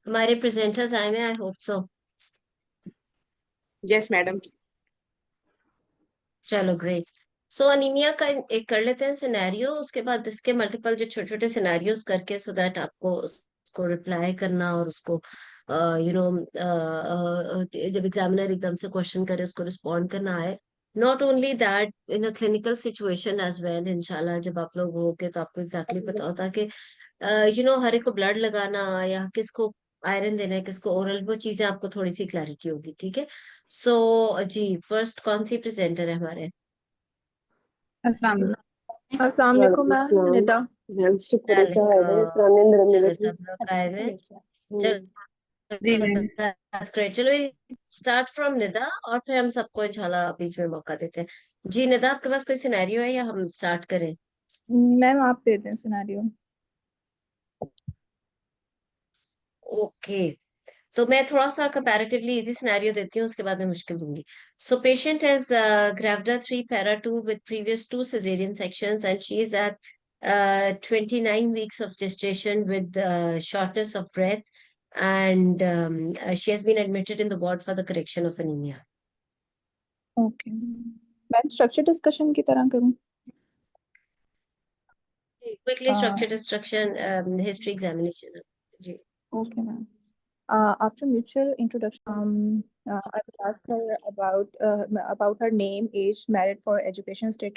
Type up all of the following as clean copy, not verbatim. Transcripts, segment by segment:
हमारे प्रेजेंटर्स आए हैं, I hope so. Yes madam. चलो ग्रेट। सो अनीमिया का एक कर लेते हैं सिनेरियो, उसके बाद इसके मल्टीपल जो छोटे छोटे सिनेरियोस करके, सो दैट आपको उसको रिप्लाई करना और उसको यू नो जब एग्जामिनर एकदम से क्वेश्चन करे उसको रिस्पॉन्ड करना है। Not only that, in a clinical situation as well, इंशाल्लाह जब आप लोग होगे तो आपको एग्जैक्टली पता होता है कि हर एक को ब्लड लगाना या किसको आयरन देना है, किसको ओरल, वो चीजें आपको थोड़ी सी क्लैरिटी होगी। ठीक है। सो जी, फर्स्ट कौन सी प्रेजेंटर है हमारे? अस्सलाम अस्सलाम वालेकुम मैम, वालेकुम निदा। सलाम। शुक्र वालेकुम। रणेंद्र चलो मिलती। सब लोग आए हुए। हम्म, जी मैम। चलो that's great। चलो स्टार्ट फ्रॉम निदा और फिर हम सबको इंशाल्लाह बीच में मौका देते हैं। जी निदा, आपके पास कोई सिनेरियो है या हम स्टार्ट करें? मैम आप दे दें सिनेरियो। ओके, तो मैं थोड़ा सा कंपैरेटिवली इजी सिनेरियो देती हूँ, उसके बाद मैं मुश्किल दूंगी। So patient is gravida 3 para 2 with previous 2 cesarean sections and she is at 29 weeks of gestation with shortness of breath and she has been admitted in the ward for the correction of anemia. Okay ma'am, structure discussion की तरह करूँ? Quickly structured instruction, history examination. जी। Okay ma'am. After mutual introduction, I will ask her about her name, age, married for education, sorry,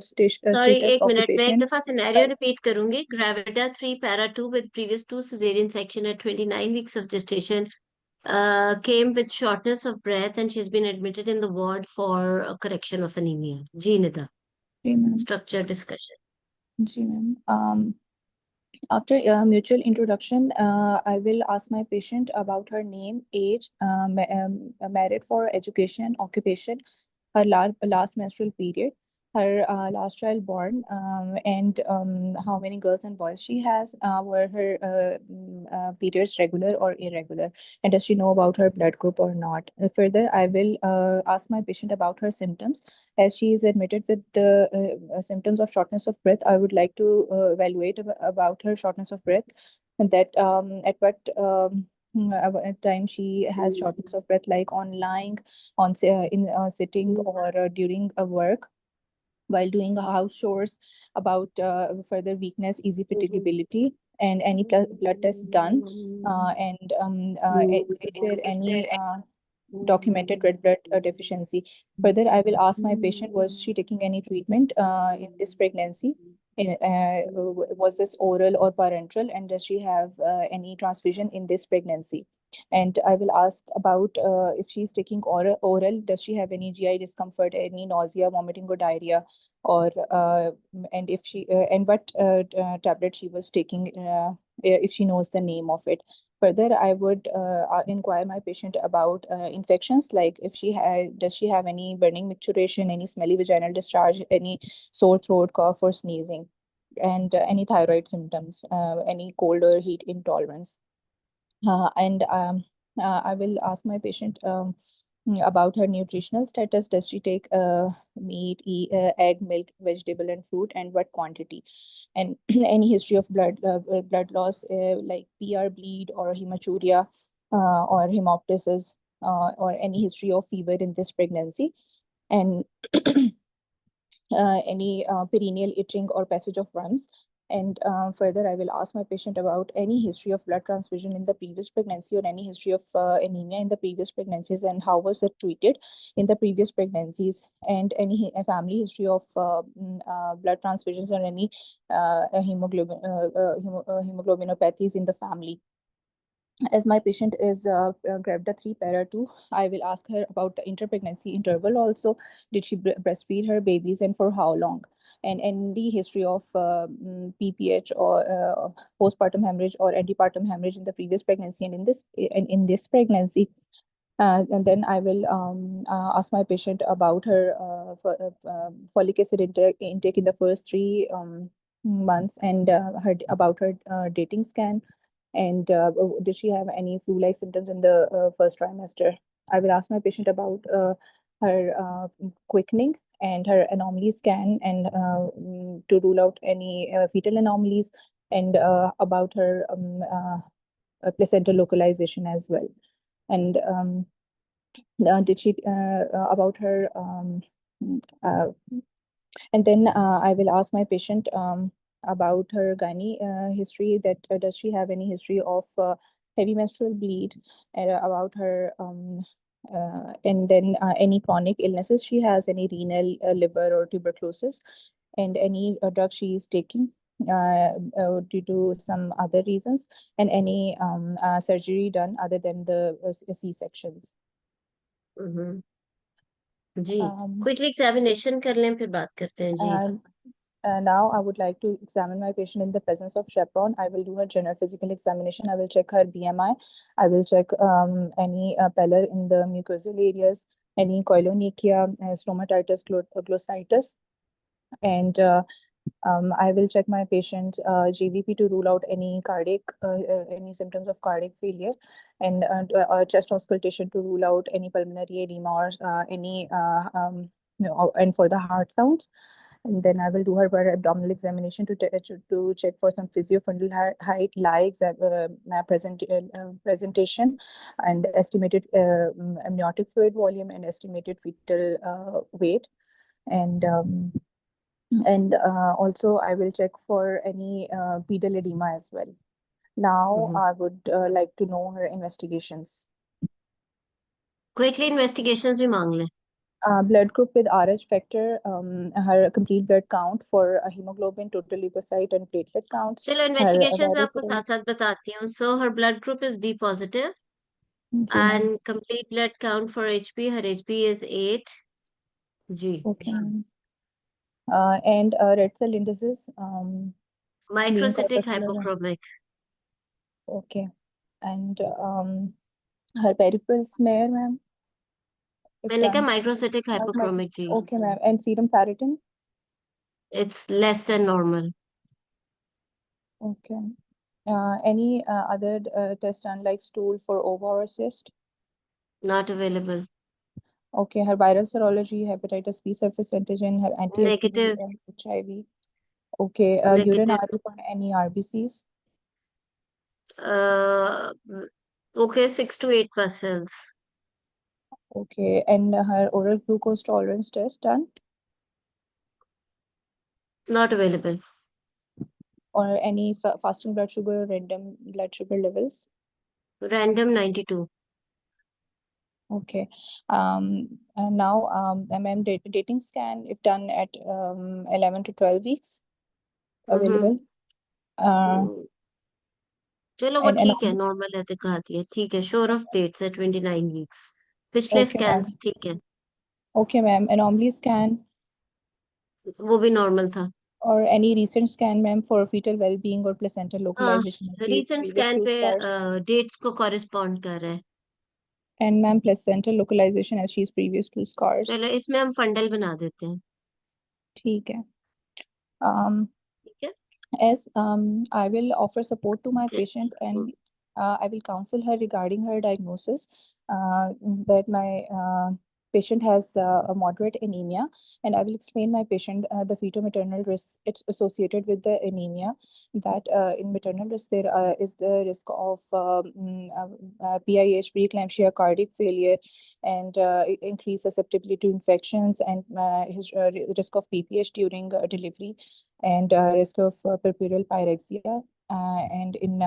status, एक minute, मैं एक occupation. दफा scenario repeat करूंगी। Gravida 3 para 2 with previous 2 cesarean section at 29 weeks of gestation, came with shortness of breath and she's been admitted in the ward for a correction of anemia. जी निदा, जी ma'am. structure discussion. जी ma'am. After mutual introduction, I will ask my patient about her name, age, married for education, occupation, her last menstrual period, her last child born, and how many girls and boys she has, were her periods regular or irregular, and does she know about her blood group or not. Further, I will ask my patient about her symptoms. As she is admitted with the symptoms of shortness of breath, I would like to evaluate about her shortness of breath, and that at what at time she has shortness of breath, like on lying, on in sitting, or during a work, while doing house chores, about further weakness, easy fatigability, and any blood test done, and is there any documented red blood deficiency. Further, I will ask my patient, was she taking any treatment in this pregnancy? Was this oral or parenteral, and does she have any transfusion in this pregnancy? And I will ask about if she's taking oral, does she have any GI discomfort, any nausea, vomiting, or diarrhea, or and if she and what tablet she was taking, if she knows the name of it. Further, I would inquire my patient about infections, like if does she have any burning micturition, any smelly vaginal discharge, any sore throat, cough, or sneezing, and any thyroid symptoms, any cold or heat intolerance. And I will ask my patient about her nutritional status. Does she take meat, egg, milk, vegetable, and fruit, and what quantity? And any history of blood loss, like PR bleed or hematuria, or hemoptysis, or any history of fever in this pregnancy, and any perineal itching or passage of worms. And further, I will ask my patient about any history of blood transfusion in the previous pregnancy, or any history of anemia in the previous pregnancies, and how was it treated in the previous pregnancies, and any family history of blood transfusions, or any hemoglobinopathies in the family. As my patient is Gravida 3 para 2, I will ask her about the interpregnancy interval also. Did she breastfeed her babies, and for how long? And any history of PPH, or postpartum hemorrhage or antepartum hemorrhage in the previous pregnancy and in this pregnancy. And then I will ask my patient about her folic acid intake in the first 3 months, and about her dating scan, and did she have any flu-like symptoms in the first trimester? I will ask my patient about her quickening and her anomaly scan, and to rule out any fetal anomalies, and about her placental localization as well. And did she about her uh, and then I will ask my patient about her gynae history, that does she have any history of heavy menstrual bleed, about her and then any chronic illnesses she has, any renal, liver or tuberculosis, and any drug she is taking due to some other reasons, and any surgery done other than the C-sections. Hmm, जी Um, quickly examination कर लें फिर बात करते हैं जी and now I would like to examine my patient in the presence of chaperone. I will do a general physical examination. I will check her BMI. I will check any pallor in the mucosal areas, any koilonychia, stomatitis, glossitis, and I will check my patient GVP to rule out any cardiac, any symptoms of cardiac failure, and chest auscultation to rule out any pulmonary edema or any, and for the heart sounds. And then I will do her abdominal examination to check for some physiofundal height, lie presentation, and estimated amniotic fluid volume and estimated fetal weight. And also I will check for any pedal edema as well. Now I would like to know her investigations. Quickly investigations भी मांग लें Blood group with Rh factor, her complete blood count for hemoglobin, total leukocyte and platelet counts. चलो Her investigations मैं आपको varicose. साथ साथ बताती हूँ so her blood group is B positive Okay, ma'am. and complete blood count for HP, her HP is 8. जी Okay, ma'am. And red cell indices, mean microcytic corpuscular. Hypochromic Okay, and her peripheral smear, ma'am. If मैंने कहा done. Microcytic hypochromic जी Okay, ma'am. And serum ferritin. It's less than normal Okay. Any other test done like stool for ova or cyst? Not available Okay, her viral serology, hepatitis B surface antigen, her anti-HCV negative and HIV. Okay, urine negative RE for any RBCs. Okay 6 to 8 parcels Okay, and her oral glucose tolerance test done, not available or any fasting blood sugar or random blood sugar levels. Random 92 Okay. And now, ma'am, dating scan, if done at 11 to 12 weeks, available. चलो वो And ठीक है normal है दिखा दिया ठीक है sure of dates है 29 वीक्स पिछले okay, ma'am. स्कैन्स ठीक है Okay, ma'am. Anomaly scan वो भी नॉर्मल था or any recent scan, ma'am, for fetal well-being or placental हाँ localization of these recent previous scan two पे scars. डेट्स को कॉरिस्पॉन्ड कर रहा है And ma'am, placental localization as she's previous two scars. चलो इसमें हम फंडल बना देते हैं ठीक है. Um, ठीक है as I will offer support to my patients, and I will counsel her regarding her diagnosis, that my patient has a moderate anemia, and I will explain my patient the fetal-maternal risk it's associated with the anemia, that in maternal risk there is the risk of PIH, preeclampsia, cardiac failure, and increased susceptibility to infections, and risk of PPH during delivery, and risk of puerperal pyrexia. And in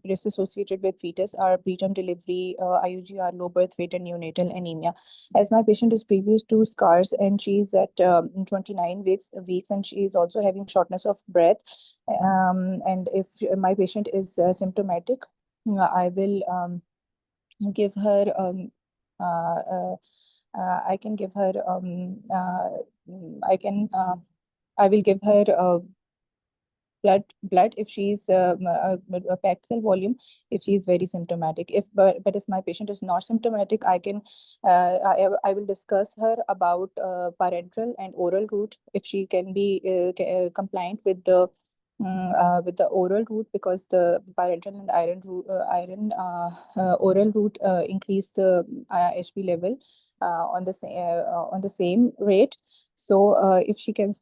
risk associated with fetus are preterm delivery, IUGR, low birth weight, and neonatal anemia. As my patient is previous to scars, and she's at 29 weeks, and she is also having shortness of breath. And if my patient is symptomatic, I will give her I can give her I can I will give her blood if she's a packed cell volume if she is very symptomatic. If but if my patient is not symptomatic, I can I will discuss her about parenteral and oral route, if she can be compliant with the oral route, because the parenteral and oral route increase the HP level on the same rate. So if she can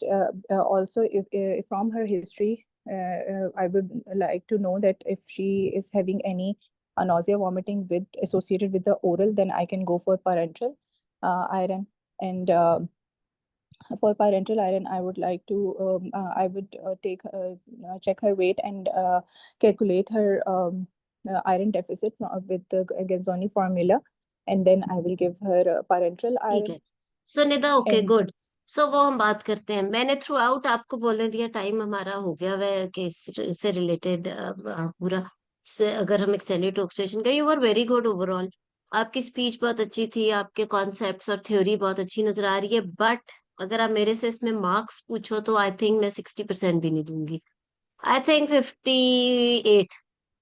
also, if from her history, I would like to know that if she is having any nausea, vomiting associated with the oral, then I can go for parenteral iron. And for parenteral iron, I would like to I would check her weight and calculate her iron deficit with the Gazzoni formula, and then I will give her parenteral ठीक iron. है। सो Nida, okay, And good. सो वो हम बात करते हैं। मैंने through out आपको बोलने दिया, टाइम हमारा हो गया वह केस से रिलेटेड पूरा। से अगर हम एक्सटेंडेड टॉक स्टेशन का, you were very good overall. आपकी स्पीच बहुत अच्छी थी, आपके कॉन्सेप्ट्स और थ्योरी बहुत अच्छी नजर आ रही है, बट अगर आप मेरे से इसमें मार्क्स पूछो तो आई थिंक मैं 60% भी नहीं दूंगी। I think 58,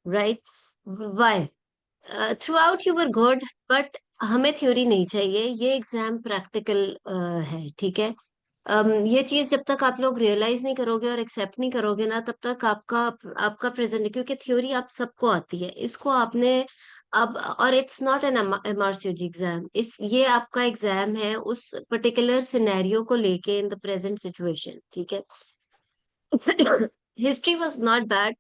right? Why? Throughout you were good, but हमें थ्योरी नहीं चाहिए, ये एग्जाम प्रैक्टिकल है, ठीक है? ये चीज जब तक आप लोग रियलाइज नहीं करोगे और एक्सेप्ट नहीं करोगे ना, तब तक आपका आपका प्रेजेंट, क्योंकि थ्योरी आप सबको आती है, इसको आपने अब, और इट्स नॉट एन एमआरसीओजी एग्जाम, इस ये आपका एग्जाम है उस पर्टिकुलर सिनेरियो को लेके इन द प्रेजेंट सिचुएशन, ठीक है? हिस्ट्री वॉज नॉट बैड,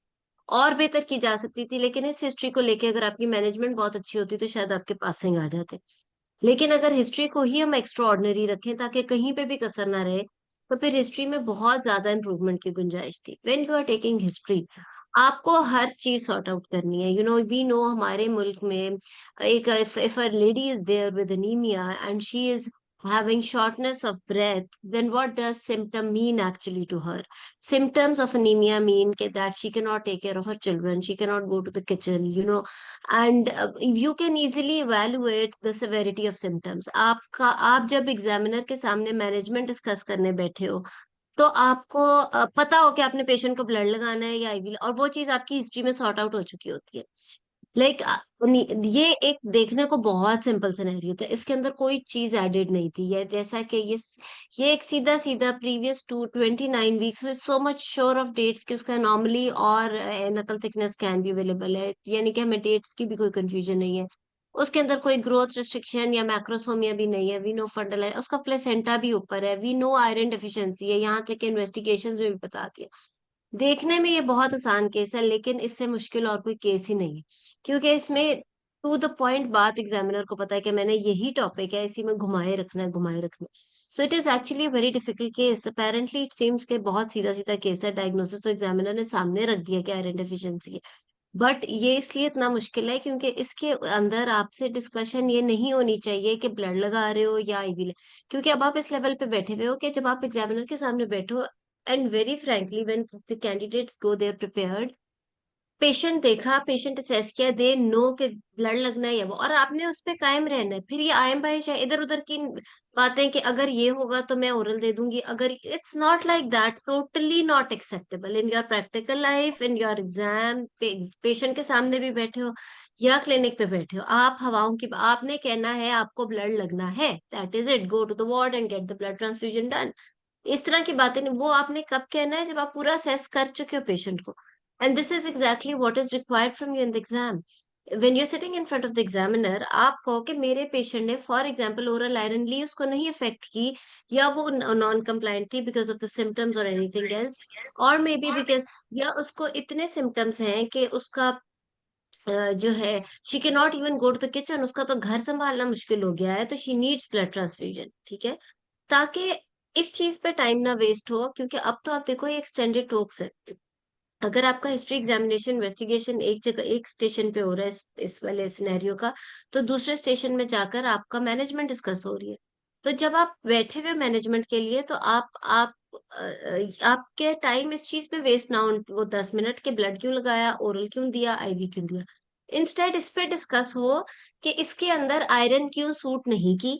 और बेहतर की जा सकती थी, लेकिन इस हिस्ट्री को लेके अगर आपकी मैनेजमेंट बहुत अच्छी होती तो शायद आपके पासिंग आ जाते। लेकिन अगर हिस्ट्री को ही हम एक्स्ट्रा ऑर्डिनरी रखें ताकि कहीं पे भी कसर ना रहे, तो फिर हिस्ट्री में बहुत ज्यादा इंप्रूवमेंट की गुंजाइश थी। When you are taking history, आपको हर चीज सॉर्ट आउट करनी है। वी नो हमारे मुल्क में एक, if a lady is there with anemia and she is having shortness of breath, then what does symptom mean actually to her? Symptoms of anemia mean that she cannot take care of her children, she cannot go to the kitchen, and you can easily evaluate the severity of symptoms। आप जब examiner के सामने management discuss करने बैठे हो, तो आपको पता हो कि आपने पेशेंट को ब्लड लगाना है या आईवी, और वो चीज आपकी हिस्ट्री में सॉर्ट आउट हो चुकी होती है। लाइक ये एक देखने को बहुत सिंपल सिनेरियो था, इसके अंदर कोई चीज एडेड नहीं थी। ये जैसा कि ये एक सीधा सीधा प्रीवियस टू 29 वीक्स में so much sure of dates कि उसका नॉर्मली और नकल थिकनेस कैन भी अवेलेबल है, यानी कि हमें डेट्स की भी कोई कंफ्यूजन नहीं है। उसके अंदर कोई ग्रोथ रिस्ट्रिक्शन या मैक्रोसोमिया भी नहीं है। वी नो फंडल है, उसका प्लेसेंटा भी ऊपर है। वी नो आयरन डेफिशिएंसी है, यहाँ तक इन्वेस्टिगेशन में भी बताती है। देखने में ये बहुत आसान केस है, लेकिन इससे मुश्किल और कोई केस ही नहीं है, क्योंकि इसमें टू द पॉइंट बात एग्जामिनर को पता है कि मैंने यही टॉपिक है, इसी में घुमाए रखना है, घुमाए रखना है। So it is actually very difficult case. Apparently it seems के बहुत सीधा सीधा केस है। डायग्नोसिस तो एग्जामिनर ने सामने रख दिया कि आयरन डेफिशिएंसी है, बट ये इसलिए इतना मुश्किल है क्योंकि इसके अंदर आपसे डिस्कशन ये नहीं होनी चाहिए कि ब्लड लगा रहे हो या आईवी, क्योंकि अब आप इस लेवल पे बैठे हुए हो कि जब आप एग्जामिनर के सामने बैठो, and very frankly when the candidates go there prepared, patient देखा, पेशेंट असेस किया, दे नो कि ब्लड लगना है या वो, और आपने उस पे कायम रहना है। फिर ये आयम बाइश है इधर उधर की बातें कि अगर ये होगा तो मैं ओरल दे दूंगी, अगर, it's not like that, totally not acceptable in your practical life, in your exam. Patient के सामने भी बैठे हो या क्लिनिक पे बैठे हो, आप हवाओं की, आपने कहना है आपको ब्लड लगना है, that is it, go to the ward and get the blood transfusion done. इस तरह की बातें नहीं, वो आपने कब कहना है, जब आप पूरा असेस कर चुके हो पेशेंट को। And this is exactly what is required from you in the exam. When you sitting in front of the examiner, आप कहो कि मेरे पेशेंट ने फॉर एग्जांपल ओरल आयरन ली, उसको नहीं इफेक्ट की, या वो नॉन कंप्लाइंट थी बिकॉज ऑफ द सिम्टम्स और एनीथिंग एल्स, और मे बी बिकॉज, या उसको इतने सिम्टम्स हैं कि उसका जो है, she can not even go to the kitchen, उसका तो घर संभालना मुश्किल हो गया है, तो शी नीड्स ब्लड ट्रांसफ्यूजन, ठीक है? ताकि इस चीज पे टाइम ना वेस्ट हो, क्योंकि अब तो आप देखो ये एक्सटेंडेड टॉक्स है। अगर आपका हिस्ट्री एग्जामिनेशन इन्वेस्टिगेशन एक जगह एक स्टेशन पे हो रहा है, इस वाले सिनेरियो का, तो दूसरे स्टेशन में जाकर आपका मैनेजमेंट डिस्कस हो रही है। तो जब आप बैठे हुए मैनेजमेंट के लिए, तो आपके टाइम इस चीज पे वेस्ट ना हो, वो 10 मिनट के ब्लड क्यों लगाया, ओरल क्यों दिया, आईवी क्यों दिया। इंस्टेड इस पे डिस्कस हो कि इसके अंदर आयरन क्यों सूट नहीं की,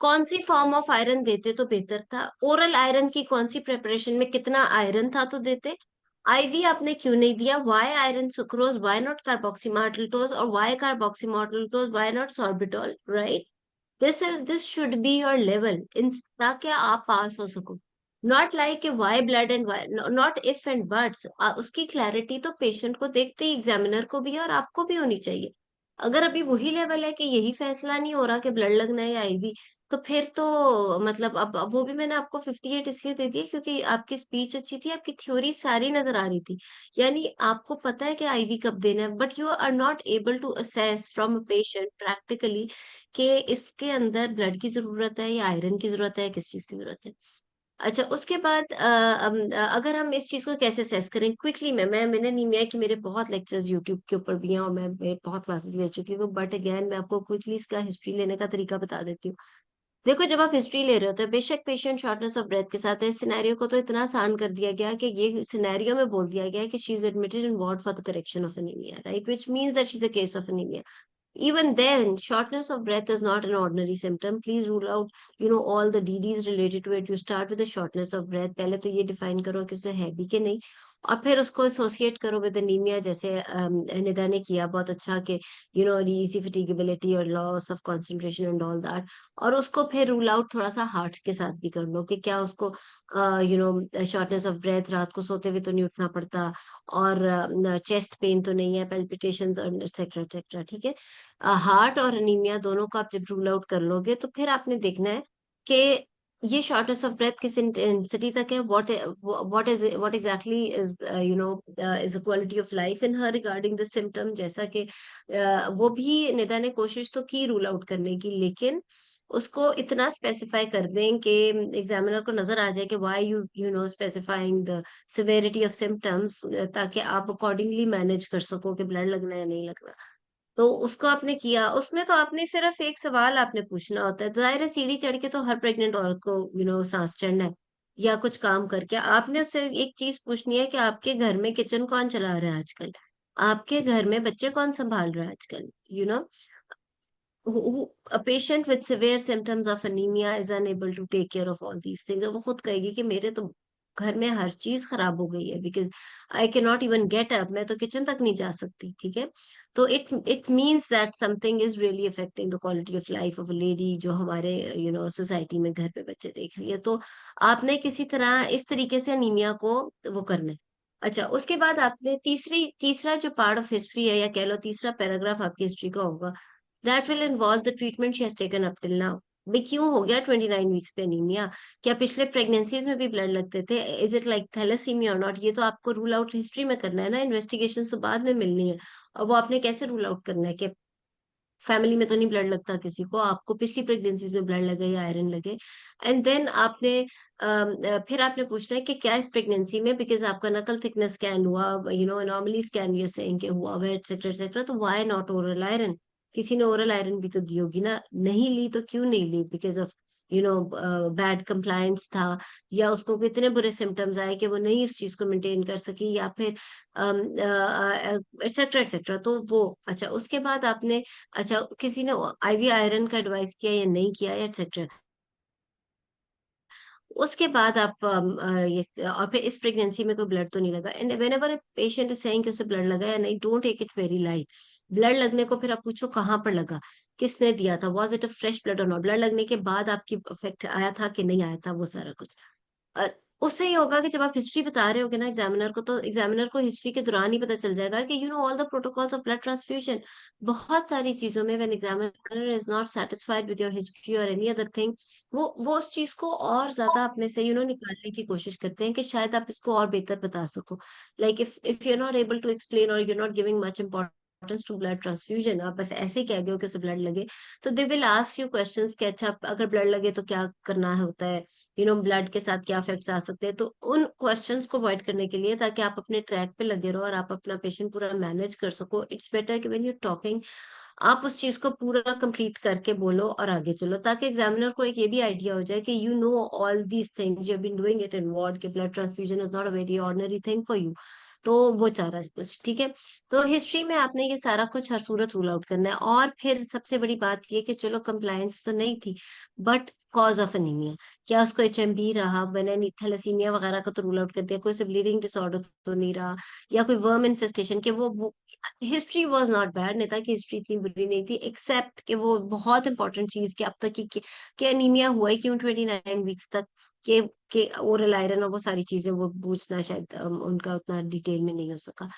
कौन सी फॉर्म ऑफ आयरन देते तो बेहतर था, ओरल आयरन की कौन सी प्रिपरेशन में कितना आयरन था तो देते, आईवी आपने क्यों नहीं दिया, why iron sucrose, why not carboxymaltose, और why carboxymaltose, why not sorbitol, right? This should be your level, in, ताकि आप पास हो सको। Not like why blood and why, not if and buts. उसकी क्लैरिटी तो पेशेंट को देखते ही एग्जामिनर को भी है और आपको भी होनी चाहिए। अगर अभी वही लेवल है कि यही फैसला नहीं हो रहा कि ब्लड लगना है या आईवी, तो फिर तो मतलब अब वो भी मैंने आपको 58 इसलिए दे दिया क्योंकि आपकी स्पीच अच्छी थी, आपकी थ्योरी सारी नजर आ रही थी। यानी आपको पता है कि आईवी कब देना है, but you are not able to assess from a patient practically कि इसके अंदर ब्लड की जरूरत है या आयरन की जरूरत है, किस चीज की जरूरत है। अच्छा, उसके बाद अगर हम इस चीज को कैसे सेस करें क्विकली में, मैंने नहीं किया कि मेरे बहुत लेक्चर्स यूट्यूब के ऊपर भी हैं और मैं बहुत क्लासेस ले चुकी हूँ, बट अगेन मैं आपको क्विकली इसका हिस्ट्री लेने का तरीका बता देती हूँ। देखो, जब आप हिस्ट्री ले रहे होते हैं, बेशक पेशेंट शॉर्टनेस ऑफ ब्रेथ के साथ है, इस सिनेरियो को तो इतना आसान कर दिया गया कि ये सिनेरियो में बोल दिया गया है कि she is admitted in ward for the correction of anaemia, right, which means that she is a case of anaemia. Even then, shortness of breath is not an ordinary symptom. Please rule out, all the DDs related to it. You start with the shortness of breath. पहले तो ये define करो कि उसे है भी कि नहीं, और फिर उसको एसोसिएट करो विद एनीमिया, जैसे निदा ने किया बहुत अच्छा कि इजी फटीगेबिलिटी और loss of concentration and all that, और उसको फिर रूल आउट थोड़ा सा हार्ट के साथ भी कर लो कि क्या उसको शॉर्टनेस ऑफ ब्रेथ, रात को सोते हुए तो नहीं उठना पड़ता, और चेस्ट पेन तो नहीं है, पेल्पिटेशंस और एक्सेट्रा एक्सेट्रा, ठीक है। हार्ट और अनीमिया दोनों को आप जब रूल आउट कर लोगे, तो फिर आपने देखना है कि ये शॉर्टनेस ऑफ ब्रेथ किस इंटेंसिटी तक है, what exactly is is the quality of life in her regarding this symptom, जैसा कि वो भी निदा ने कोशिश तो की रूल आउट करने की, लेकिन उसको इतना स्पेसिफाई कर दें कि एग्जामिनर को नजर आ जाए कि why you know specifying the severity of symptoms, ताकि आप अकॉर्डिंगली मैनेज कर सको कि ब्लड लगना है या नहीं लगना। तो उसको आपने किया, उसमें तो आपने सिर्फ एक सवाल आपने पूछना होता है, जाहिर है सीढ़ी चढ़ के तो हर प्रेग्नेंट औरत को सांस चढ़ना है, या कुछ काम करके आपने उससे एक चीज पूछनी है कि आपके घर में किचन कौन चला रहा है आजकल, आपके घर में बच्चे कौन संभाल रहा है आजकल, a patient with severe symptoms of anemia is unable to take care of all these things. और वो खुद कहेगी कि मेरे तो घर में हर चीज खराब हो गई है, because I can not even get up, मैं तो किचन तक नहीं जा सकती, ठीक है। तो it means that something is really affecting the quality of life of a lady जो हमारे सोसाइटी में घर पे बच्चे देख रही है। तो आपने किसी तरह इस तरीके से अनीमिया को वो करना है। अच्छा, उसके बाद आपने तीसरा जो पार्ट ऑफ हिस्ट्री है, या कह लो तीसरा पैराग्राफ आपकी हिस्ट्री का होगा, that will involve the treatment she has taken up till now. भाई क्यों हो गया 29 वीक्स पे अनीमिया? क्या पिछले प्रेगनेंसीज में भी ब्लड लगते थे? इज इट लाइक थैलेसीमिया और नॉट? ये तो आपको रूल आउट हिस्ट्री में करना है ना, इन्वेस्टिगेशन तो बाद में मिलनी है। और वो आपने कैसे रूल आउट करना है कि फैमिली में तो नहीं ब्लड लगता किसी को, आपको पिछली प्रेगनेंसीज में ब्लड लगे या आयरन लगे। एंड देन आपने फिर आपने पूछना है कि क्या इस प्रेगनेंसी में, बिकॉज आपका नकल थिकनेस स्कैन हुआ, नॉर्मली स्कैन यू सेइंग के हुआ हुआ एक्सेट्रा एक्सेट्रा, तो व्हाई नॉट ओरल आयरन? किसी ने ओरल आयरन भी तो दी होगी ना, नहीं ली तो क्यों नहीं ली? बिकॉज ऑफ बैड कंप्लायंस था, या उसको कितने बुरे सिम्टम्स आए कि वो नहीं इस चीज को मेंटेन कर सकी, या फिर एक्सेट्रा एक्सेट्रा, तो वो अच्छा। उसके बाद आपने, अच्छा, किसी ने आईवी आयरन का एडवाइस किया या नहीं किया, एक्सेट्रा। उसके बाद आप ये, और फिर इस प्रेगनेंसी में कोई ब्लड तो नहीं लगा, and whenever patient is saying कि उसे ब्लड लगा या नहीं, don't take it very light. Blood लगने को फिर आप पूछो कहाँ पर लगा, किसने दिया था, was it a fresh blood और नॉट, ब्लड लगने के बाद आपकी इफेक्ट आया था कि नहीं आया था, वो सारा कुछ। अ, उससे ये होगा कि जब आप हिस्ट्री बता रहे होगे ना एग्जामिनर को, तो एग्जामिनर को हिस्ट्री के दौरान ही पता चल जाएगा कि all the protocols of blood transfusion. बहुत सारी चीजों में when examiner is not satisfied with your history और एनी अदर थिंग, वो उस चीज को और ज्यादा आप में से निकालने की कोशिश करते हैं कि शायद आप इसको और बेहतर बता सको। Like if you are not able to explain और you are not giving much importance to blood transfusion, आप बस ऐसे ही कह गए हो कि उसे ब्लड लगे, तो they will ask you questions कि अच्छा अगर ब्लड लगे तो क्या करना होता है, ब्लड के साथ क्या इफेक्ट्स आ सकते हैं। तो उन क्वेश्चंस को अवॉइड करने के लिए, ताकि आप अपने ट्रैक पे लगे रहो और आप अपना पेशेंट पूरा मैनेज कर सको, इट्स बेटर कि व्हेन यू टॉकिंग आप उस चीज को पूरा कंप्लीट करके बोलो और आगे चलो, ताकि एग्जामिनर को एक ये भी आइडिया हो जाए कि you know all these things, you have been doing it in ward, के blood transfusion is not a very ordinary thing for you. तो वो चाह रहा है कुछ, ठीक है। तो हिस्ट्री में आपने ये सारा कुछ हर सूरत रूल आउट करना है, और फिर सबसे बड़ी बात ये कि चलो कंप्लायंस तो नहीं थी, बट कॉज ऑफ एनीमिया, क्या उसको एचएमबी रहा, मैंने थैलेसीमिया वगैरह का तो रूल आउट कर दिया, कोई ब्लीडिंग डिसऑर्डर तो नहीं रहा, या कोई वर्म इन्फेस्टेशन के वो हिस्ट्री वाज नॉट बैड, नेता की हिस्ट्री इतनी बुरी नहीं थी, एक्सेप्ट कि वो बहुत इंपॉर्टेंट चीज कि अब तक कि एनीमिया हुआ ही क्यों 29 वीक्स तक, के ओरल आयरन और वो सारी चीजें वो पूछना शायद उनका उतना डिटेल में नहीं हो सका।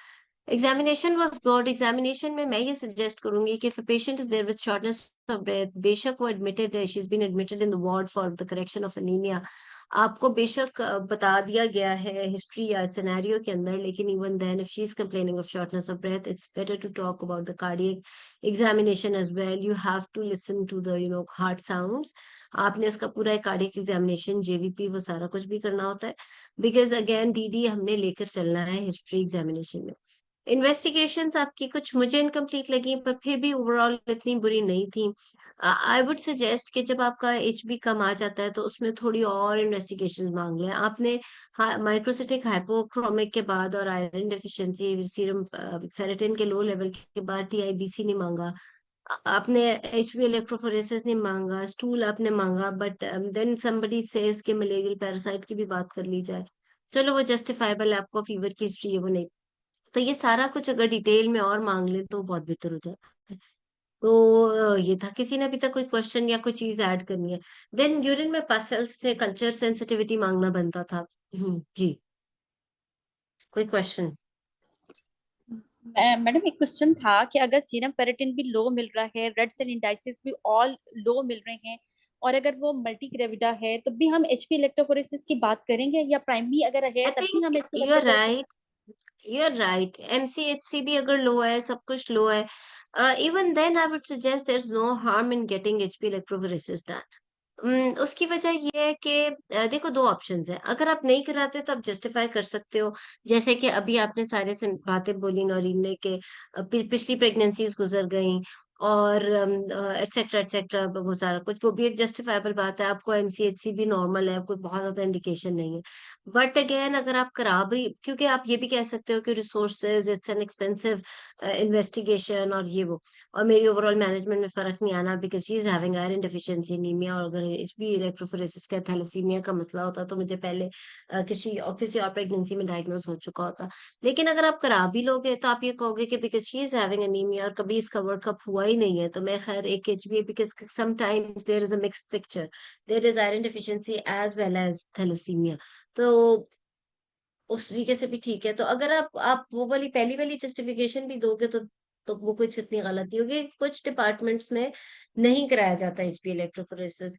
Examination was good. एग्जामिनेशन में मैं ये सजेस्ट करूंगी कि if a patient is there with shortness of breath, बेशक वो एडमिटेड है, she is been admitted in the ward for the correction of anaemia, आपको बेशक बता दिया गया है हिस्ट्री या सिनेरियो के अंदर, लेकिन even then if she is complaining of shortness of breath, it's better to talk about the cardiac examination as well. You have to listen to the heart sounds. आपने उसका पूरा कार्डियक एग्जामिनेशन, जेवीपी, वो सारा कुछ भी करना होता है, बिकॉज अगेन डीडी हमने लेकर चलना है हिस्ट्री एग्जामिनेशन में। इन्वेस्टिगेशंस आपकी कुछ मुझे इनकम्प्लीट लगी, पर फिर भी ओवरऑल इतनी बुरी नहीं थी। आई वुड सजेस्ट कि जब आपका एचबी कम आ जाता है तो उसमें थोड़ी और इन्वेस्टिगेशंस मांग लें आपने। माइक्रोसिटिक हाइपोक्रोमिक के बाद और आयरन डेफिशिएंसी, सीरम फेरेटिन के लो लेवल के बाद टीआईबीसी नहीं मांगा आपने, एचबी इलेक्ट्रोफोरेसिस नहीं मांगा, स्टूल आपने मांगा, बट देन समबडी सेज कि मलेरियल पैरासाइट की भी बात कर ली जाए, चलो वो जस्टिफाइबल है, आपको फीवर की हिस्ट्री है वो नहीं। तो ये सारा कुछ अगर डिटेल में और मांग ले तो बहुत बेहतर हो जाता है। तो ये था, किसी ने अभी तक कोई क्वेश्चन या कोई चीज ऐड करनी है? देन यूरिन में पसल्स थे, कल्चर सेंसिटिविटी मांगना बनता था। जी, कोई क्वेश्चन? मैडम एक क्वेश्चन था कि अगर सीरम फेरेटिन भी लो मिल रहा है, रेड सेल इंडाइसिस भी ऑल लो मिल रहे हैं, और अगर वो मल्टी ग्रेविडा है तो भी हम एचपी इलेक्ट्रोफोरेसिस की बात करेंगे, या प्राइमरी अगर है आई तब भी हम think HP you are electrophoresis? Right, you are right. MCHC भी अगर लो है, सब कुछ लो है, even then I would suggest there is no harm in getting HP electrophoresis done. उसकी वजह ये है कि देखो, दो ऑप्शंस है, अगर आप नहीं कराते तो आप जस्टिफाई कर सकते हो, जैसे कि अभी आपने सारे बातें बोली नौरीन ने के पिछली प्रेगनेंसीज गुजर गई और एटसेट्रा एटसेट्रा, वो सारा कुछ, वो भी एक जस्टिफाइबल बात है, आपको एमसीएचसी भी नॉर्मल है, कोई बहुत ज्यादा इंडिकेशन नहीं है। बट अगेन अगर आप करा भी, क्योंकि आप ये भी कह सकते हो कि resources, it's an expensive investigation और ये वो, और मेरी ओवरऑल मैनेजमेंट में फर्क नहीं आना because she is having iron deficiency anaemia, और अगर एचबी इलेक्ट्रोफोरेसिस का थैलेसीमिया का मसला होता तो मुझे पहले किसी और प्रेगनेंसी में डायग्नोज हो चुका होता। लेकिन अगर आप करा भी लोगे तो आप ये कहोगे कि because she is having anaemia और कभी इसका वर्क अप हुआ ही नहीं है, तो मैं खैर एक Hb, because sometimes there is a mixed picture, there is iron deficiency as well as thalassaemia, तो उस तरीके से भी ठीक है। तो अगर आप वो वाली पहली वाली जस्टिफिकेशन भी दोगे तो वो कुछ इतनी गलती होगी। कुछ डिपार्टमेंट्स में नहीं कराया जाता एचपी इलेक्ट्रोफोरेसिस,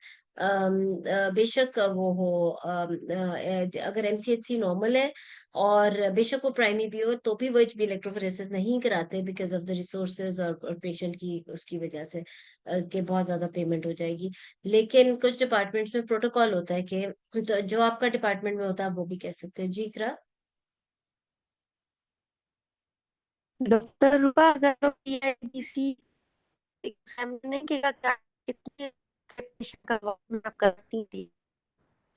बेशक वो हो, अगर एमसीएचसी नॉर्मल है और बेशक वो प्राइमरी भी हो तो भी वो एचपी इलेक्ट्रोफोरेसिस नहीं कराते बिकॉज ऑफ द रिसोर्सेज और पेशेंट की उसकी वजह से कि बहुत ज्यादा पेमेंट हो जाएगी। लेकिन कुछ डिपार्टमेंट्स में प्रोटोकॉल होता है कि तो जो आपका डिपार्टमेंट में होता है आप वो भी कह सकते हो। जी करा। डॉक्टर रूपा, अगर पीआईबीसी एग्जाम नहीं किया क्या, कितनी पेशेंट का वक्त आप करती थी?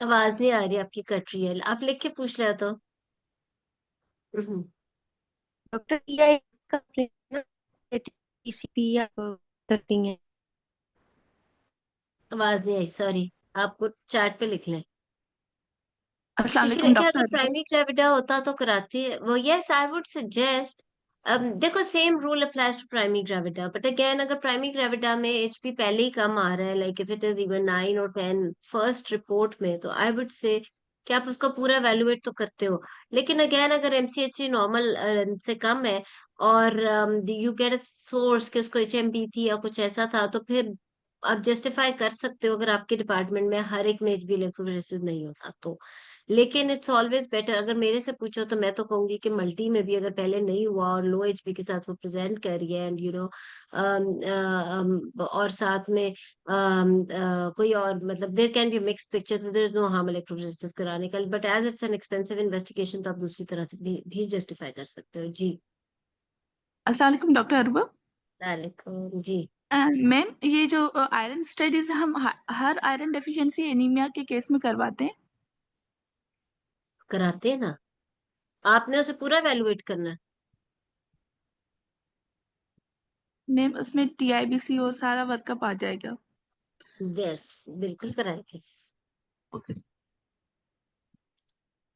आवाज नहीं आ रही आपकी, कट रही है, आप लिख के पूछ लिया तो। हम्म, डॉक्टर पीआई का पीसीपी आप करती हैं? आवाज नहीं आई, सॉरी, आपको चैट पे लिख लें। अस्सलाम किसी ने वालेकुम क्या, अगर डॉक्टर। प्राइमरी ग्रेविडा होता तो कराती है वो, यस आई वुड सजेस्ट। अब देखो, same rule applies to primary gravida, but again अगर प्राइमरी ग्रेविडा में एचपी पहले ही कम आ रहा है, like if it is even 9 और 10 फर्स्ट रिपोर्ट में, तो आई वुड से कि आप उसको पूरा एवेलुएट तो करते हो। लेकिन अगेन अगर एमसीएचसी नॉर्मल से कम है और यू गेट अ सोर्स कि उसको एचएमपी थी या कुछ ऐसा था, तो फिर आप जस्टिफाई कर सकते हो अगर आपके डिपार्टमेंट में हर एक में एचबी इलेक्ट्रोफोरेसिस नहीं होता तो। लेकिन इट्स ऑलवेज बेटर, अगर मेरे से पूछो तो मैं तो कहूंगी कि मल्टी में भी अगर पहले नहीं हुआ और लो एचपी के साथ वो प्रेजेंट कर रही है, एंड और साथ में कोई और, मतलब there can be mix picture, तो there is no harm electrophoresis कराने का, but as it's an expensive investigation तो आप दूसरी तरह से भी जस्टिफाई कर सकते हो। जी। अस्सलाम वालेकुम डॉक्टर अरबा। वालेकुम जी। मैम, ये जो आयरन स्टडीज हम हर आयरन डेफिशिएंसी एनीमिया के केस में करवाते हैं? कराते हैं ना, आपने उसे पूरा एवेलुएट करना है। मैम, उसमें टीआईबीसी और सारा वर्कअप आ जाएगा? यस, बिल्कुल कराएंगे, ओके।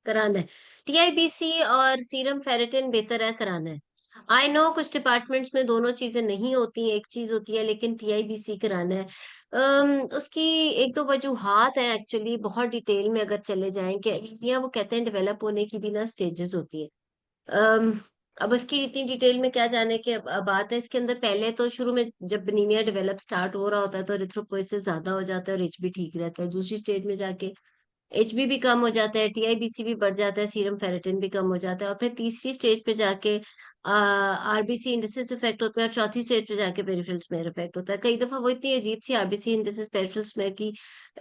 कराना है। टीआईबीसी और सीरम फेरेटिन बेहतर है कराना है। आई नो कुछ डिपार्टमेंट्स में दोनों चीजें नहीं होती, एक चीज होती है, लेकिन टीआईबीसी कराना है। उसकी एक दो वजूहात है एक्चुअली, बहुत डिटेल में अगर चले जाएं कि वो कहते हैं डेवलप होने की भी ना स्टेजेस होती है। अब इसकी इतनी डिटेल में क्या जाने की अब बात है। इसके अंदर पहले तो शुरू में जब एनीमिया डेवलप स्टार्ट हो रहा होता है तो एरिथ्रोपोइसिस ज्यादा हो जाता है और एचबी ठीक रहता है। दूसरी स्टेज में जाके एचबी भी कम हो जाता है, टीआईबीसी भी बढ़ जाता है, सीरम फेरेटिन भी कम हो जाता है, और फिर तीसरी स्टेज पे जाके आरबीसी इंडिसेस इफेक्ट होता है, और चौथी स्टेज पे जाके पेरिफेरल स्मेयर इफेक्ट होता है। कई दफा वो इतनी अजीब सी आरबीसी इंडिसेस पेरिफेरल स्मेयर की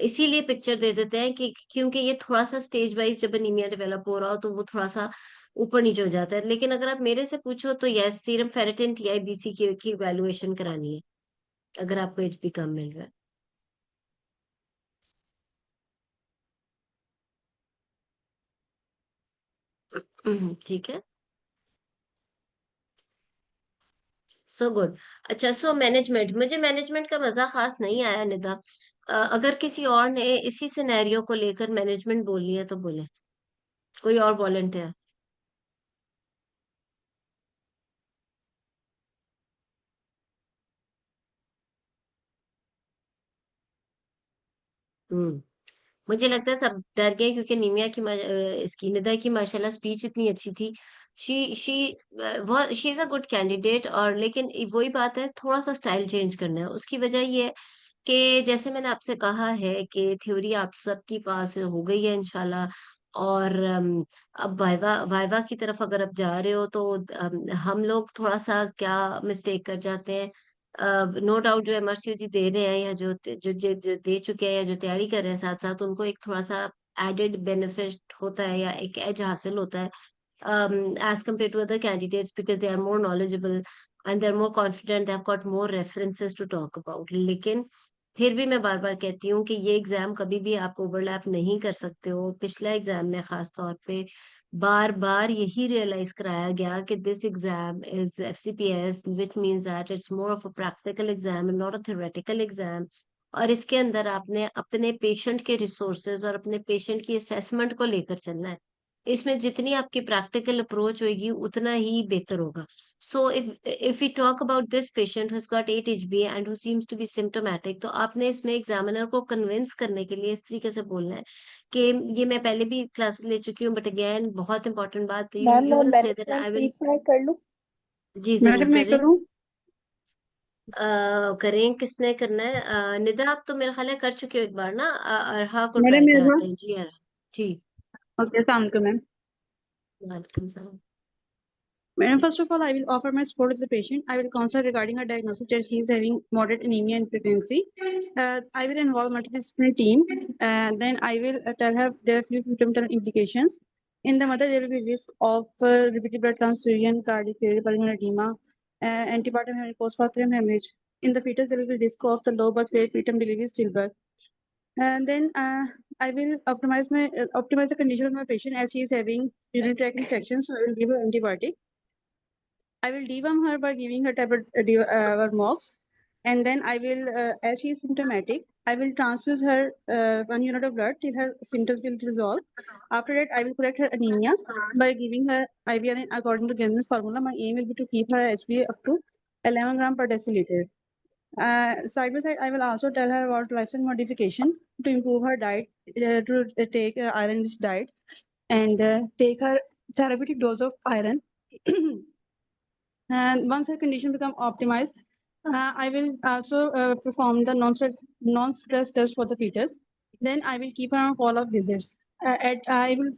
इसीलिए पिक्चर दे देते हैं कि क्योंकि ये थोड़ा सा स्टेज वाइज जब एनीमिया डेवलप हो रहा हो तो वो थोड़ा सा ऊपर नीचे हो जाता है। लेकिन अगर आप मेरे से पूछो तो यस, सीरम फेरेटिन टीआईबीसी की वैल्यूएशन करानी है अगर आपको एचबी कम मिल रहा है। ठीक है। So good. अच्छा, सो मैनेजमेंट, मुझे मैनेजमेंट का मजा खास नहीं आया निदा। अगर किसी और ने इसी सिनेरियो को लेकर मैनेजमेंट बोली है तो बोले, कोई और वॉलंटियर। हम्म। मुझे लगता है सब डर गए क्योंकि निमिया की इसकी निदा की माशाल्लाह स्पीच इतनी अच्छी थी। शी वो she is a good candidate, और लेकिन वही बात है, थोड़ा सा स्टाइल चेंज करना है। उसकी वजह ये है कि जैसे मैंने आपसे कहा है कि थ्योरी आप सबके पास हो गई है इंशाल्लाह, और अब वाइवा वाइवा की तरफ अगर आप जा रहे हो तो हम लोग थोड़ा सा क्या मिस्टेक कर जाते हैं। नो डाउट जो एमआरसीयू जी दे रहे हैं या जो दे चुके हैं या जो तैयारी कर रहे हैं साथ साथ, उनको एक थोड़ा सा एडेड बेनिफिट होता है या एक एज हासिल होता है as compared to other candidates, because they are more knowledgeable and they're more confident, they've got more references to talk about। लेकिन फिर भी मैं बार बार कहती हूँ कि ये एग्जाम कभी भी आप ओवरलैप नहीं कर सकते हो। पिछला एग्जाम में खास तौर पे बार बार यही रियलाइज कराया गया कि this exam is FCPS, which means that it's more of a practical exam and not a theoretical exam. और इसके अंदर आपने अपने पेशेंट के रिसोर्सेज और अपने पेशेंट की असेसमेंट को लेकर चलना है। इसमें जितनी आपकी प्रैक्टिकल अप्रोच होगी उतना ही बेहतर होगा। So if we talk about this patient who's got 8 Hb and who seems to be symptomatic, तो आपने इसमें एग्जामिनर को कन्विंस करने के लिए इस तरीके से बोलना है कि ये मैं पहले भी क्लासेस ले चुकी हूँ, बट अगेन बहुत इंपॉर्टेंट बात, you ma'am you will say that management I will. Purifier कर लूँ? जी जरूर मैडम मैं करें। करूँ? करें, किसने करना है? निदा आप तो मेरा ख्याल है कर चुके हो एक बार ना, अरहा को मैडम ट्राई मेरे कराते पास हैं। जी अरहा। जी। ओके, अस्सलाम वालेकुम मैम। वालेकुम सलाम। Madam, first of all, I will offer my support to the patient. I will counsel regarding her diagnosis that she is having moderate anemia in pregnancy. I will involve multidisciplinary team, and then I will tell her there are few symptomatic implications. In the mother, there will be risk of repeated blood transfusion, cardiac failure, pulmonary edema, antepartum hemorrhage, postpartum hemorrhage. In the fetus, there will be risk of the low birth weight, preterm delivery, stillbirth. And then I will optimize the condition of my patient as she is having urinary tract infection, so I will give her antibiotic. I will deworm her by giving her tablet Vermox, and then I will, as she is symptomatic, I will transfuse her 1 unit of blood till her symptoms will resolve. After that, I will correct her anemia by giving her IVRN according to Genson's formula. My aim will be to keep her HbA up to 11 gram per deciliter. Side by side, I will also tell her about lifestyle modification to improve her diet, to take iron-rich diet, and take her therapeutic dose of iron. And once her condition become optimized, I will also perform the non-stress test for the fetus. Then I will keep her on follow-up visits. I will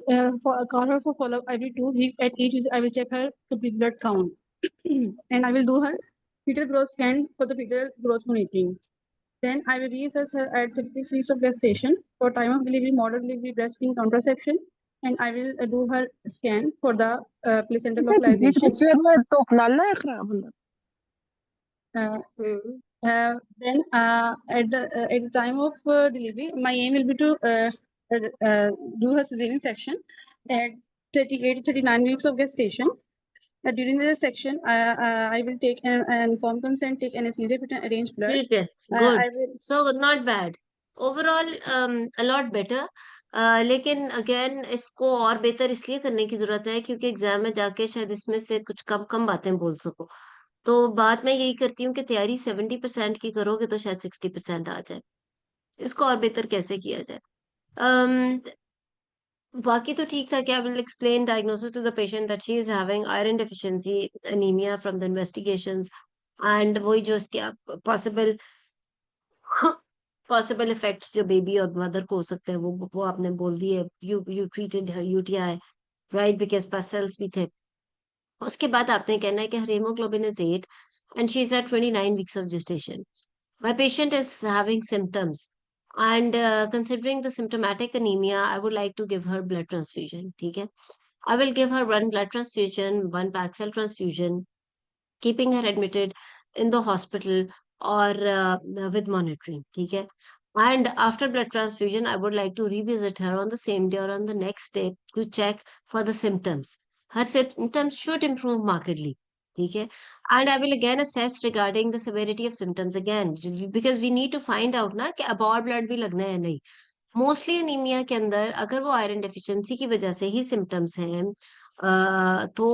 call her for follow-up every 2 weeks. At each visit, I will check her complete blood count, and I will do her fetal growth scan for the fetal growth monitoring. Then I will reassess her at 36 weeks of gestation for time of delivery, model delivery, breastfeeding, contraception, and I will do her scan for the placental localization. Then at the time of delivery, my aim will be to do her cesarean section at 38 to 39 weeks of gestation. During the section, I will take an informed consent, take anesthesia, put an arrange blood. ठीक है, good. I will so not bad, overall allot better. लेकिन again इसको और बेहतर इसलिए करने की जरूरत है क्योंकि एग्जाम में जाके शायद इसमें से कुछ कम कम बातें बोल सको। तो बात मैं यही करती हूँ कि तैयारी 70% की करोगे तो शायद 60% आ जाए। इसको और बेहतर कैसे किया जाए? बाकी तो ठीक था कि I will explain diagnosis to the patient that she is having iron deficiency anaemia from the investigations, and वही जो इसके पॉसिबल पॉसिबल इफेक्ट्स जो बेबी और मदर को हो सकते हैं वो आपने बोल दिए। You treated her UTI, right, because pus cells भी थे। उसके बाद आपने कहना है कि her haemoglobin is 8 and she is at 29 weeks of gestation. My patient is having symptoms, and considering the symptomatic anemia, I would like to give her blood transfusion. ठीक है, I will give her one blood transfusion, one Paxil transfusion, keeping her admitted in the hospital or with monitoring. ठीक है, and after blood transfusion, I would like to revisit her on the same day or on the next day to check for the symptoms. Her symptoms should improve markedly. ठीक है, and I will again assess regarding the severity of symptoms again, because we need to find out ना कि अब और blood भी लगना है या नहीं। मोस्टली एनीमिया के अंदर अगर वो आयरन डेफिशिएंसी की वजह से ही सिम्टम्स हैं, तो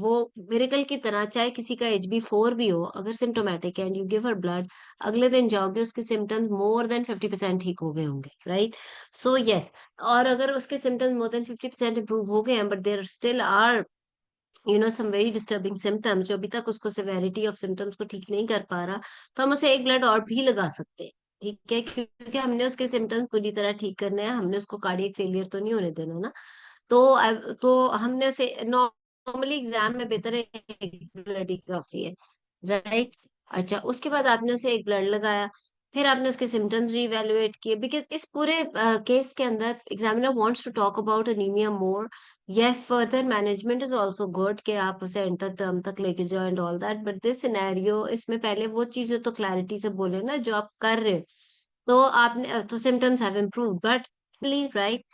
वो मिरेकल की तरह, चाहे किसी का HB4 भी हो, अगर सिम्टोमेटिक है and you give her blood, अगले दिन जाओगे उसके सिम्टम्स मोर देन 50% ठीक हो गए होंगे, राइट। सो यस, और अगर उसके सिम्टम्स मोर देन 50% इंप्रूव हो गए हैं but there still are some very disturbing symptoms जो अभी तक उसको सेवेरिटी ऑफ सिम्टम्स को ठीक नहीं कर पा रहा, तो हम उसे एक ब्लड और भी लगा सकते हैं। ठीक है, क्योंकि हमने उसके सिम्टम्स पूरी तरह ठीक करने हैं, हमने उसको कार्डियक फेलियर तो नहीं होने देना ना। तो तो हमने उसे नॉर्मली एग्जाम में बेहतर है एक ब्लड ही काफी है, राइट। अच्छा, उसके बाद आपने उसे एक ब्लड लगाया, फिर आपने उसके सिम्टम्स रीवैल्यूएट किए, बिकॉज इस पूरे केस के अंदर examiner wants to talk about anaemia more. Yes, further management is also good कि आप उसे एंड तक टर्म तक लेके जाओ and all that, but this scenario, इसमें पहले वो चीजें तो क्लैरिटी से बोले ना जो आप कर रहे हो। तो आपने तो symptoms have improved but right,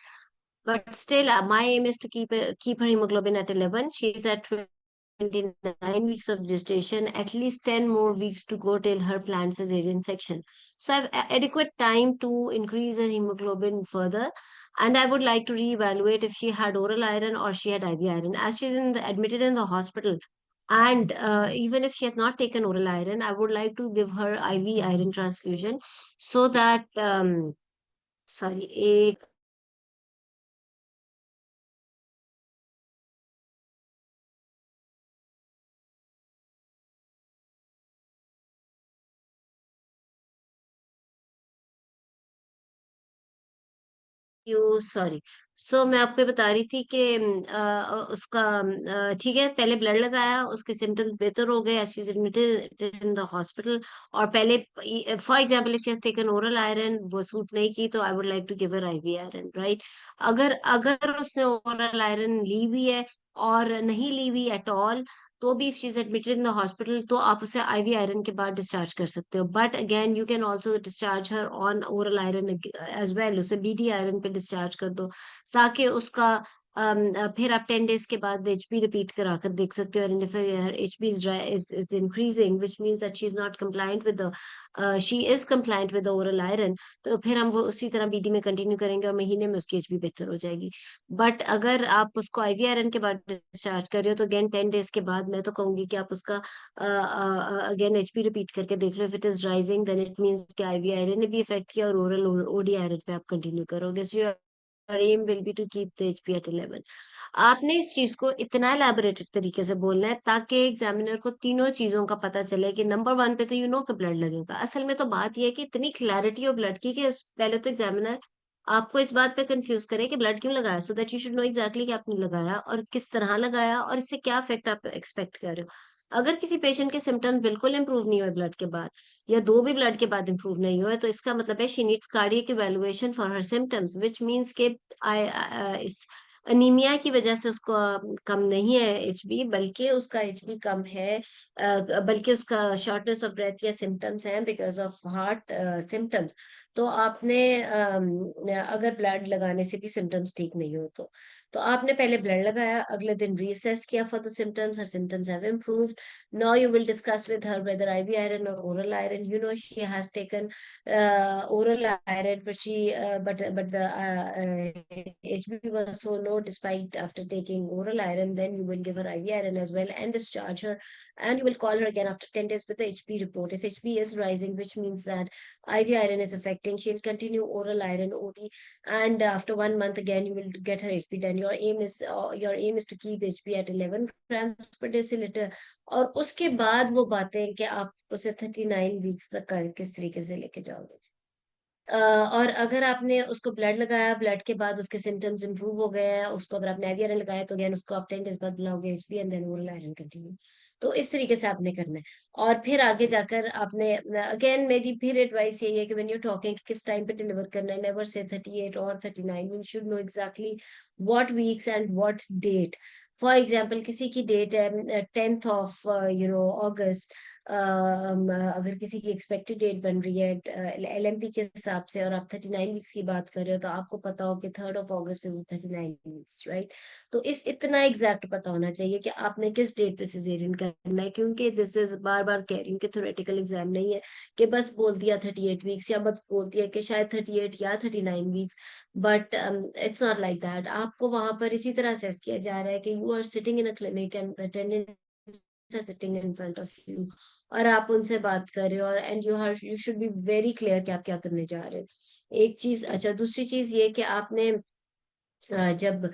but still my aim is to keep her hemoglobin at 11. She is at 29 weeks of gestation, at least 10 more weeks to go till her planned cesarean section. So I have adequate time to increase her hemoglobin further, and I would like to reevaluate if she had oral iron or she had IV iron. As she is admitted in the hospital, and even if she has not taken oral iron, I would like to give her IV iron transfusion so that sorry, एक you sorry. सो मैं आपको ये बता रही थी कि उसका ठीक है, पहले ब्लड लगाया, उसके सिम्टम्स बेहतर हो गए, she is admitted in the hospital. और पहले for example if she has taken oral iron, वो सूट नहीं की, तो I would like to give her IV iron, right. अगर अगर उसने ओरल आयरन ली भी है और नहीं ली भी एट ऑल, तो भी if she is admitted in the hospital, तो आप उसे IV आयरन के बाद डिस्चार्ज कर सकते हो। But again you can also discharge her on oral iron as well, उसे BD आयरन पे डिस्चार्ज कर दो, ताकि उसका फिर आप 10 days के बाद HP रिपीट करा कर देख सकते हो। And if her HP is increasing, which means that she is not compliant with the she is compliant with the oral iron, तो फिर हम वो उसी तरह BD में कंटिन्यू करेंगे और महीने में उसकी HP बेहतर हो जाएगी। बट अगर आप उसको IV आयरन के बाद डिस्चार्ज कर रहे हो, तो अगेन 10 days के बाद मैं तो कहूंगी कि आप उसका अगेन HP रिपीट करके देख लो। If it is rising, then it means कि IV आयरन ने भी इफेक्ट किया और ओरल OD आयरन पे आप कंटिन्यू करोगे। So your aim will be to keep the HP at 11। आपने इस चीज को इतना एलैबोरेटेड तरीके से बोलना है ताकि एग्जामिनर को तीनों चीजों का पता चले कि नंबर 1 पे तो यू नो कि ब्लड लगेगा। असल में तो बात यह है कि इतनी क्लैरिटी हो ब्लड की कि पहले तो एग्जामिनर आपको इस बात पे कंफ्यूज करे कि ब्लड क्यों लगाया, so that you should know exactly कि आपने लगाया और किस तरह लगाया और इससे क्या इफेक्ट आप एक्सपेक्ट कर रहे हो। अगर किसी पेशेंट के सिम्टम्स बिल्कुल इंप्रूव नहीं हुए ब्लड के बाद, या दो भी ब्लड के बाद इंप्रूव नहीं हुए, तो इसका मतलब है she needs cardiac evaluation for her symptoms, which means के इस अनीमिया की वजह से उसको कम नहीं है HP, बल्कि उसका HP कम है, बल्कि उसका शॉर्टनेस ऑफ ब्रेथ या सिम्टम्स हैं बिकॉज ऑफ हार्ट सिम्टम्स। तो आपने अगर ब्लड लगाने से भी सिम्टम्स ठीक नहीं हो, तो तो आपने पहले ब्लड लगाया, अगले दिन रीअसेस किया for the symptoms, her symptoms have improved. Now you will discuss with her whether IV iron or oral iron. You know she has taken oral iron, but the HB was so low despite after taking oral iron. Then you will give her IV iron as well and discharge her, and you will call her again after 10 days with the HB report. If HB is rising, which means that IV iron is affecting, she'll continue oral iron OD, and after 1 month again you will get her HB done. Your aim is to keep HB at 11 grams per deciliter. और उसके बाद वो बातें कि आप उसे 39 weeks तक किस तरीके से लेके जाओगे. और अगर आपने उसको ब्लड लगाया, ब्लड के बाद उसके सिम्टम्स इंप्रूव हो गए हैं, उसको अगर आपने IV आयरन लगाया तो अगेन उसको आप 10 डेज बाद बुलाओगे HB and then oral iron continue. तो इस तरीके से आपने करना है. और फिर आगे जाकर आपने अगेन मेरी फिर एडवाइस यही है कि व्हेन यू टॉकिंग किस टाइम पे डिलीवर करना है, नेवर से 38 और 39. You should know exactly what weeks and what date. For example किसी की डेट है 10th ऑफ अगस्त, अगर किसी की एक्सपेक्टेड डेट बन रही है LMP के हिसाब से और आप 39 वीक्स की बात कर रहे हो, तो आपको पता हो कि 3rd of August is 39 weeks, right. तो इतना एग्जैक्ट पता होना चाहिए कि आपने किस डेट पे सिजेरियन करना है, क्योंकि दिस इज बार बार कह रही हूँ कि थ्योरेटिकल एग्जाम नहीं है कि बस बोल दिया 38 वीक्स या बस बोल दिया कि शायद 38 या 39 weeks. But it's not like that. आपको वहां पर इसी तरह असेस किया जा रहा है कि you are sitting in a clinic and attendants are sitting in front of you, और आप उनसे बात कर रहे हो, और and you should be very clear कि आप क्या करने जा रहे हो. एक चीज. अच्छा, दूसरी चीज ये कि आपने जब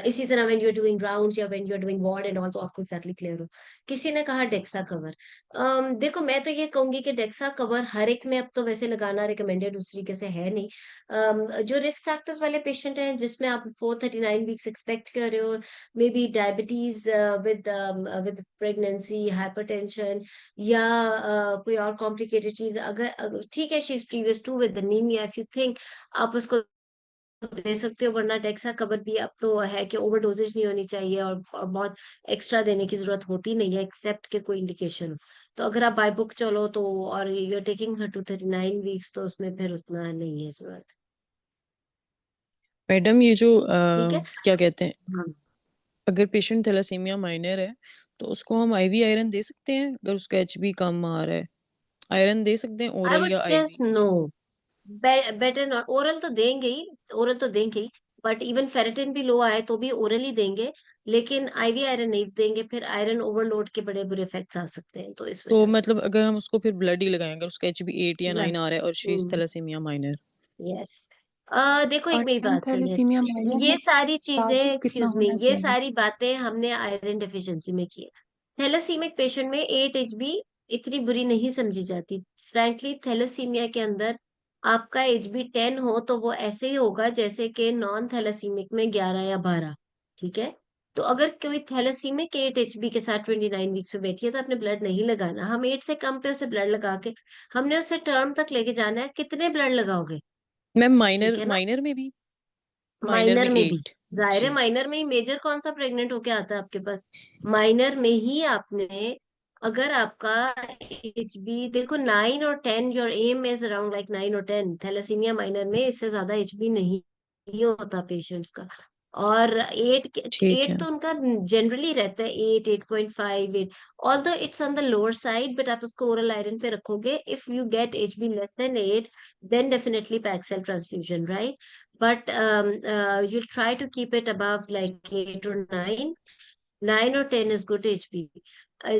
इसी तरह when you are doing rounds या when you are doing ward and all, तो आपको एक्जैक्टली क्लियर हो. किसी ने कहा डेक्सा कवर. देखो मैं तो ये कहूंगी कि डेक्सा कवर हर एक में अब तो वैसे लगाना रिकमेंडेड उस तरीके से है नहीं. जो रिस्क फैक्टर्स वाले पेशेंट हैं जिसमें आप 439 वीक्स एक्सपेक्ट कर रहे हो, maybe diabetes with pregnancy, hypertension, या कोई और कॉम्प्लिकेटेड चीज, अगर ठीक है she is previous two with anaemia, if you think आप उसको दे सकते हो. वरना डेक्सा कवर भी अब तो है कि ओवरडोजेज नहीं होनी चाहिए, और बहुत एक्स्ट्रा देने की जरूरत होती नहीं है एक्सेप्ट के कोई इंडिकेशन हो. तो अगर आप बाय बुक चलो तो, और you are taking her to 39 weeks, तो उसमें फिर उतना नहीं है जरूरत. मैडम ये जो ठीक है. क्या कहते हैं, हाँ. अगर पेशेंट थैलेसीमिया माइनर है तो उसको हम IV आयरन दे सकते हैं अगर उसका HB कम आ रहा है? आयरन दे सकते हैं आई ओरल वुड या suggest IV? No. Better not. Oral तो देंगे ही, ओरल तो देंगे ही, बट इवन फेरेटिन भी लो आए तो भी ओरल ही देंगे, लेकिन IV आयरन नहीं देंगे. फिर आयरन ओवरलोड के बड़े बुरे इफेक्ट्स आ सकते हैं, तो इस तो वजह से. मतलब अगर हम उसको फिर ब्लड ही लगाएं अगर उसका HB 8 या 9 ब्लड. आ रहा है और she is thalassaemia minor? Yes. देखो एक और मेरी मैम बात सुनिए. थैलेसीमिया माइनर ये में सारी चीजें, कार्डियक कितना एक्सक्यूज मी, होना ये चाहिए? सारी बातें हमने आयरन डेफिशिएंसी में की है. थैलेसीमिक पेशेंट में 8 HB इतनी बुरी नहीं समझी जाती. फ्रैंकली थैलेसीमिया के अंदर आपका HB 10 हो तो वो ऐसे ही होगा जैसे कि नॉन थैलेसीमिक में 11 या 12. ठीक है. तो अगर कोई थैलेसीमिक 8 HB के साथ 29 वीक्स पे बैठी है तो आपने ब्लड नहीं लगाना. हम 8 से कम पे उसे ब्लड लगा के हमने उसे टर्म तक लेके जाना है. कितने ब्लड लगाओगे? मैम ठीक माइनर, है ना. माइनर में भी, माइनर में माइनर में भी. 8? जाहिर है जी माइनर में ही. मेजर कौन सा प्रेग्नेंट होके आता है आपके पास? माइनर में ही आपने, अगर आपका HB देखो 9 और 10, your aim is around like 9 और 10. थैलेसीमिया माइनर में इससे ज्यादा HB नहीं होता पेशेंट्स का. और 8 ठीक 8 है। तो उनका जनरली रहता है 8, 8.5, 8. Although it's on the lower side, but आप उसको ओरल आयरन पे रखोगे. If you get HB less than 8, then definitely pack cell transfusion, right? But you'll try to keep it above like 8 or 9. 9 or 10 is good HB.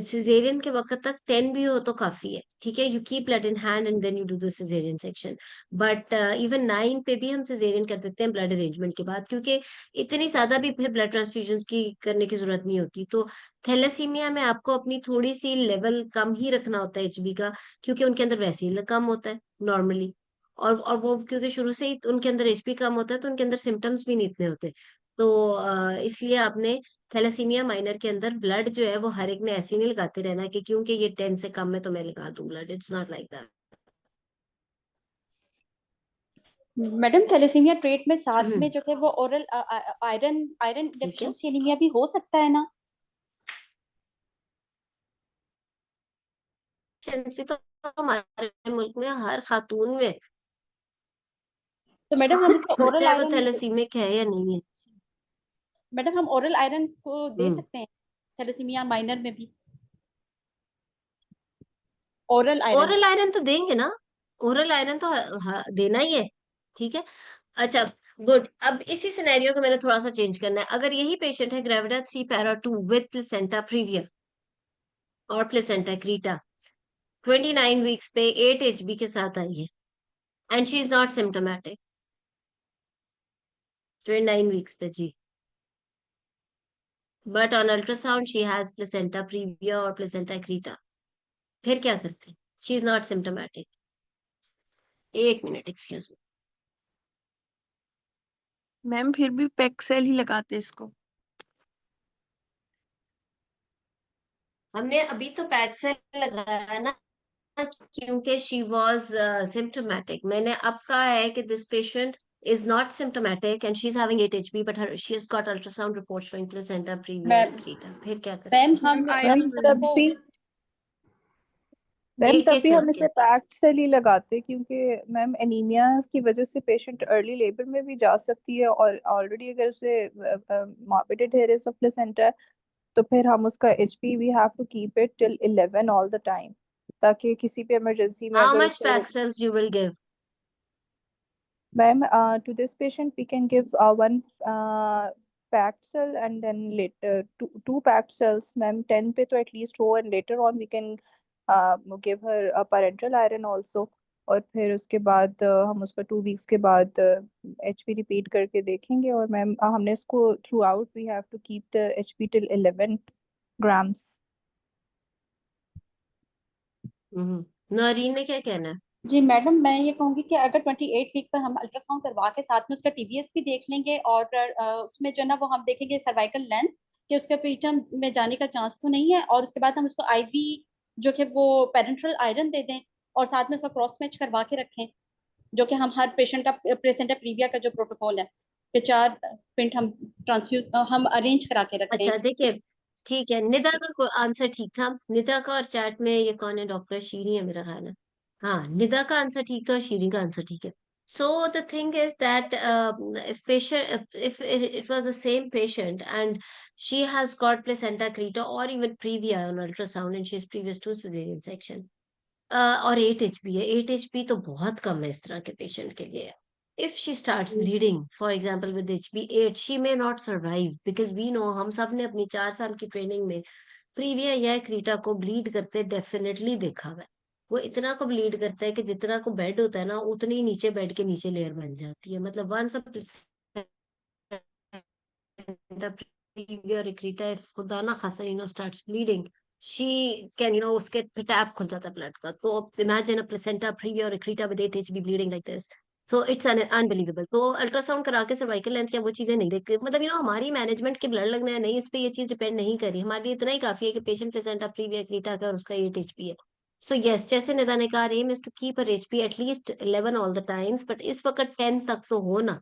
Caesarean के वक्त तक 10 भी हो तो काफी है. ठीक है. You keep blood in hand and then you do the caesarean section. But even 9 पे भी हम सिजेरियन कर देते हैं ब्लड अरेंजमेंट के बाद, क्योंकि इतनी ज्यादा भी फिर ब्लड ट्रांसफ्यूजन की करने की जरूरत नहीं होती. तो थैलेसीमिया में आपको अपनी थोड़ी सी लेवल कम ही रखना होता है HB का, क्योंकि उनके अंदर वैसे ही कम होता है नॉर्मली. और वो क्योंकि शुरू से ही उनके अंदर HB कम होता है तो उनके अंदर सिम्टम्स भी नहीं इतने होते. तो इसलिए आपने थैलेसीमिया माइनर के अंदर ब्लड जो है वो हर एक में ऐसे नहीं लगाते रहना कि क्योंकि ये 10 से कम है तो मैं लगा दूं blood. It's not like that. Madam thalassaemia trait में साथ में जो है वो ओरल आयरन आयरन ठीक है. डेफिशिएंसी एनीमिया भी हो सकता है ना? डेफिशिएंसी तो हमारे मुल्क में हर खातून में, तो मैडम हम इसे ओरल चाहे वो आयरन थैलेसीमिक है या नहीं है. मैडम हम ओरल आयरन को दे हम्म सकते हैं थैलेसीमिया माइनर में भी? Oral iron. ओरल आयरन तो देंगे ना, ओरल आयरन तो देना ही है। ठीक है, अच्छा, गुड। अब इसी सिनेरियो को मैंने थोड़ा सा चेंज करना है। अगर यही पेशेंट है gravida 3 para 2 with placenta previa और प्लेसेंटा क्रीटा, 29 वीक्स पे 8 HB के साथ आई है and she is not symptomatic, 29 weeks पे जी, but on ultrasound she has placenta previa और प्लेसेंटा क्रीटा, फिर क्या करते? She is not symptomatic. एक मिनट, एक्सक्यूज मी। मैम फिर भी पैक्सेल ही लगाते इसको। हमने अभी तो पैक्सेल लगाया ना, क्योंकि शी वॉज सिम्टोमेटिक। मैंने अब कहा है कि this patient is not symptomatic and she is having 8 HB but her she has got ultrasound report showing placenta previa ma'am and Creta. फिर क्या मैम करते? हम मैम मैम आईवी बस तब वो भी मैम एक तब एक भी हम करके। इसे पैक्ड सेल ही लगाते, क्योंकि मैम एनीमिया की वजह से पेशेंट अर्ली लेबर में भी जा सकती है, और ऑलरेडी अगर उसे मॉर्बिड हेरेस ऑफ प्लेसेंटा, तो फिर हम उसका HP we have to keep it till 11 all the time, ताकि किसी भी इमरजेंसी में हाउ अगर मच उसे packed cells you will give? Ma'am, to this patient, we can give one packed cell and then later two packed cells. Ma'am, 10 पे तो at least हो, and later on we can give her a parenteral iron also. और फिर उसके बाद हम उसका 2 weeks के बाद HP रिपीट करके देखेंगे। और मैम हमने इसको throughout we have to keep the HP till 11 grams. Naureen ने क्या कहना है? जी मैडम, मैं ये कहूंगी कि अगर 28 वीक पर हम अल्ट्रासाउंड करवा के साथ में उसका टीबीएस भी देख लेंगे, और उसमें जो है ना वो हम देखेंगे सर्वाइकल लेंथ कि उसके पीटम में जाने का चांस तो नहीं है, और उसके बाद हम उसको आईवी जो कि वो पेरेंट्रल आयरन दे दें, और साथ में उसका क्रॉस मैच करवा के रखें, जो कि हम हर पेशेंट का प्लेसेंटा प्रीविया का जो प्रोटोकॉल है कि 4 पिंट हम ट्रांसफ्यूज हम अरेंज करा के रखें। अच्छा देखिए, ठीक है, निदा का आंसर ठीक था। निदा का, और चैट में ये कौन है? डॉक्टर शीरी है मेरा ख्याल है। हाँ, निदा का आंसर ठीक था और शीरी का आंसर ठीक है। So the thing is that if patient if it was the same patient and she has got placenta creta or even previa on ultrasound and she is previous to cesarean section, और 8 HB है, 8 HB तो बहुत कम है इस तरह के patient के लिए। If she starts bleeding for example with HB8, she may not survive because we know, हम सब ने अपनी 4 साल की ट्रेनिंग में प्रीविया या क्रीटा को ब्लीड करते डेफिनेटली देखा हुआ है। वो इतना को ब्लीड करता है कि जितना को बेड होता है ना, उतनी ही नीचे बेड के नीचे लेयर बन जाती है। मतलब वंस प्रीविया और क्रीटा इफ खुदा ना खासा स्टार्ट्स ब्लीडिंग, शी कैन उसके टैप खुल जाता है ब्लड का। तो इमेजिन अ प्लेसेंटा प्रीविया और Creta with 8 HB bleeding like this. So it's unbelievable. तो अल्ट्रासाउंड करा के सर्वाइकल लेंथ या वो चीजें नहीं देखते। मतलब हमारी मैनेजमेंट के ब्लड लगना है नहीं, इस पे ये चीज डिपेंड नहीं करी। हमारे लिए इतना ही काफी है कि पेशेंट प्लेसेंटा प्रीविया क्रीटा का और उसका 8 HB है। सो यस, जैसे निदा ने कहा, aim is to keep her HP at least 11 all the times, but इस वक्त 10 तक तो हो ना।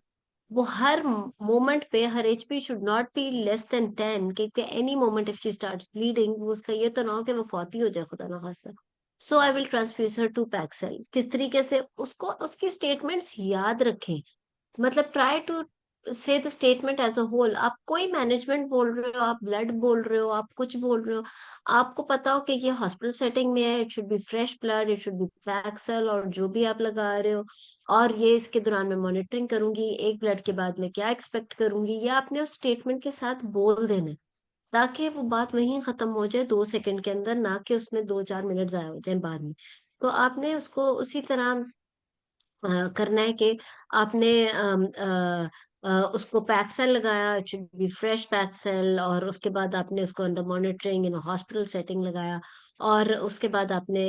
वो हर मोमेंट पे हर HP should not be less than 10, क्योंकि any moment if she starts bleeding, वो उसका ये तो ना हो कि वो फौती हो जाए खुदा ना खासा। So I will transfuse her two packed cell. किस तरीके से उसको उसकी स्टेटमेंट्स याद रखें, मतलब try to say the statement as a whole. आप कोई मैनेजमेंट बोल रहे हो, आप ब्लड बोल रहे हो, आप कुछ बोल रहे हो, आपको पता हो कि ये हॉस्पिटल सेटिंग में है, it should be fresh blood, it should be packed cell और जो भी आप लगा रहे हो, और ये इसके दौरान मैं मॉनिटरिंग करूंगी, एक ब्लड के बाद मैं क्या एक्सपेक्ट करूंगी, ये आपने उस स्टेटमेंट के साथ बोल देना है, ताकि वो बात वहीं खत्म हो जाए 2 सेकंड के अंदर, ना कि उसमें 2-4 मिनट जाया हो जाए बाद में। तो आपने उसको उसी तरह करना है कि आपने उसको पैक्सेल लगाया, इट शुड बी फ्रेश पैक्सेल, और उसके बाद आपने उसको under monitoring in hospital setting लगाया, और उसके बाद आपने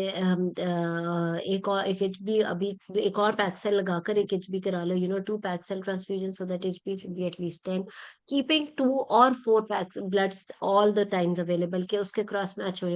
एक HB अभी एक और पैक्सेल लगाकर एक HB करा लो, 2 packed cell transfusion so that HB should be at least 10, keeping 2 or 4 packs bloods all the times available, के उसके क्रॉस मैच हो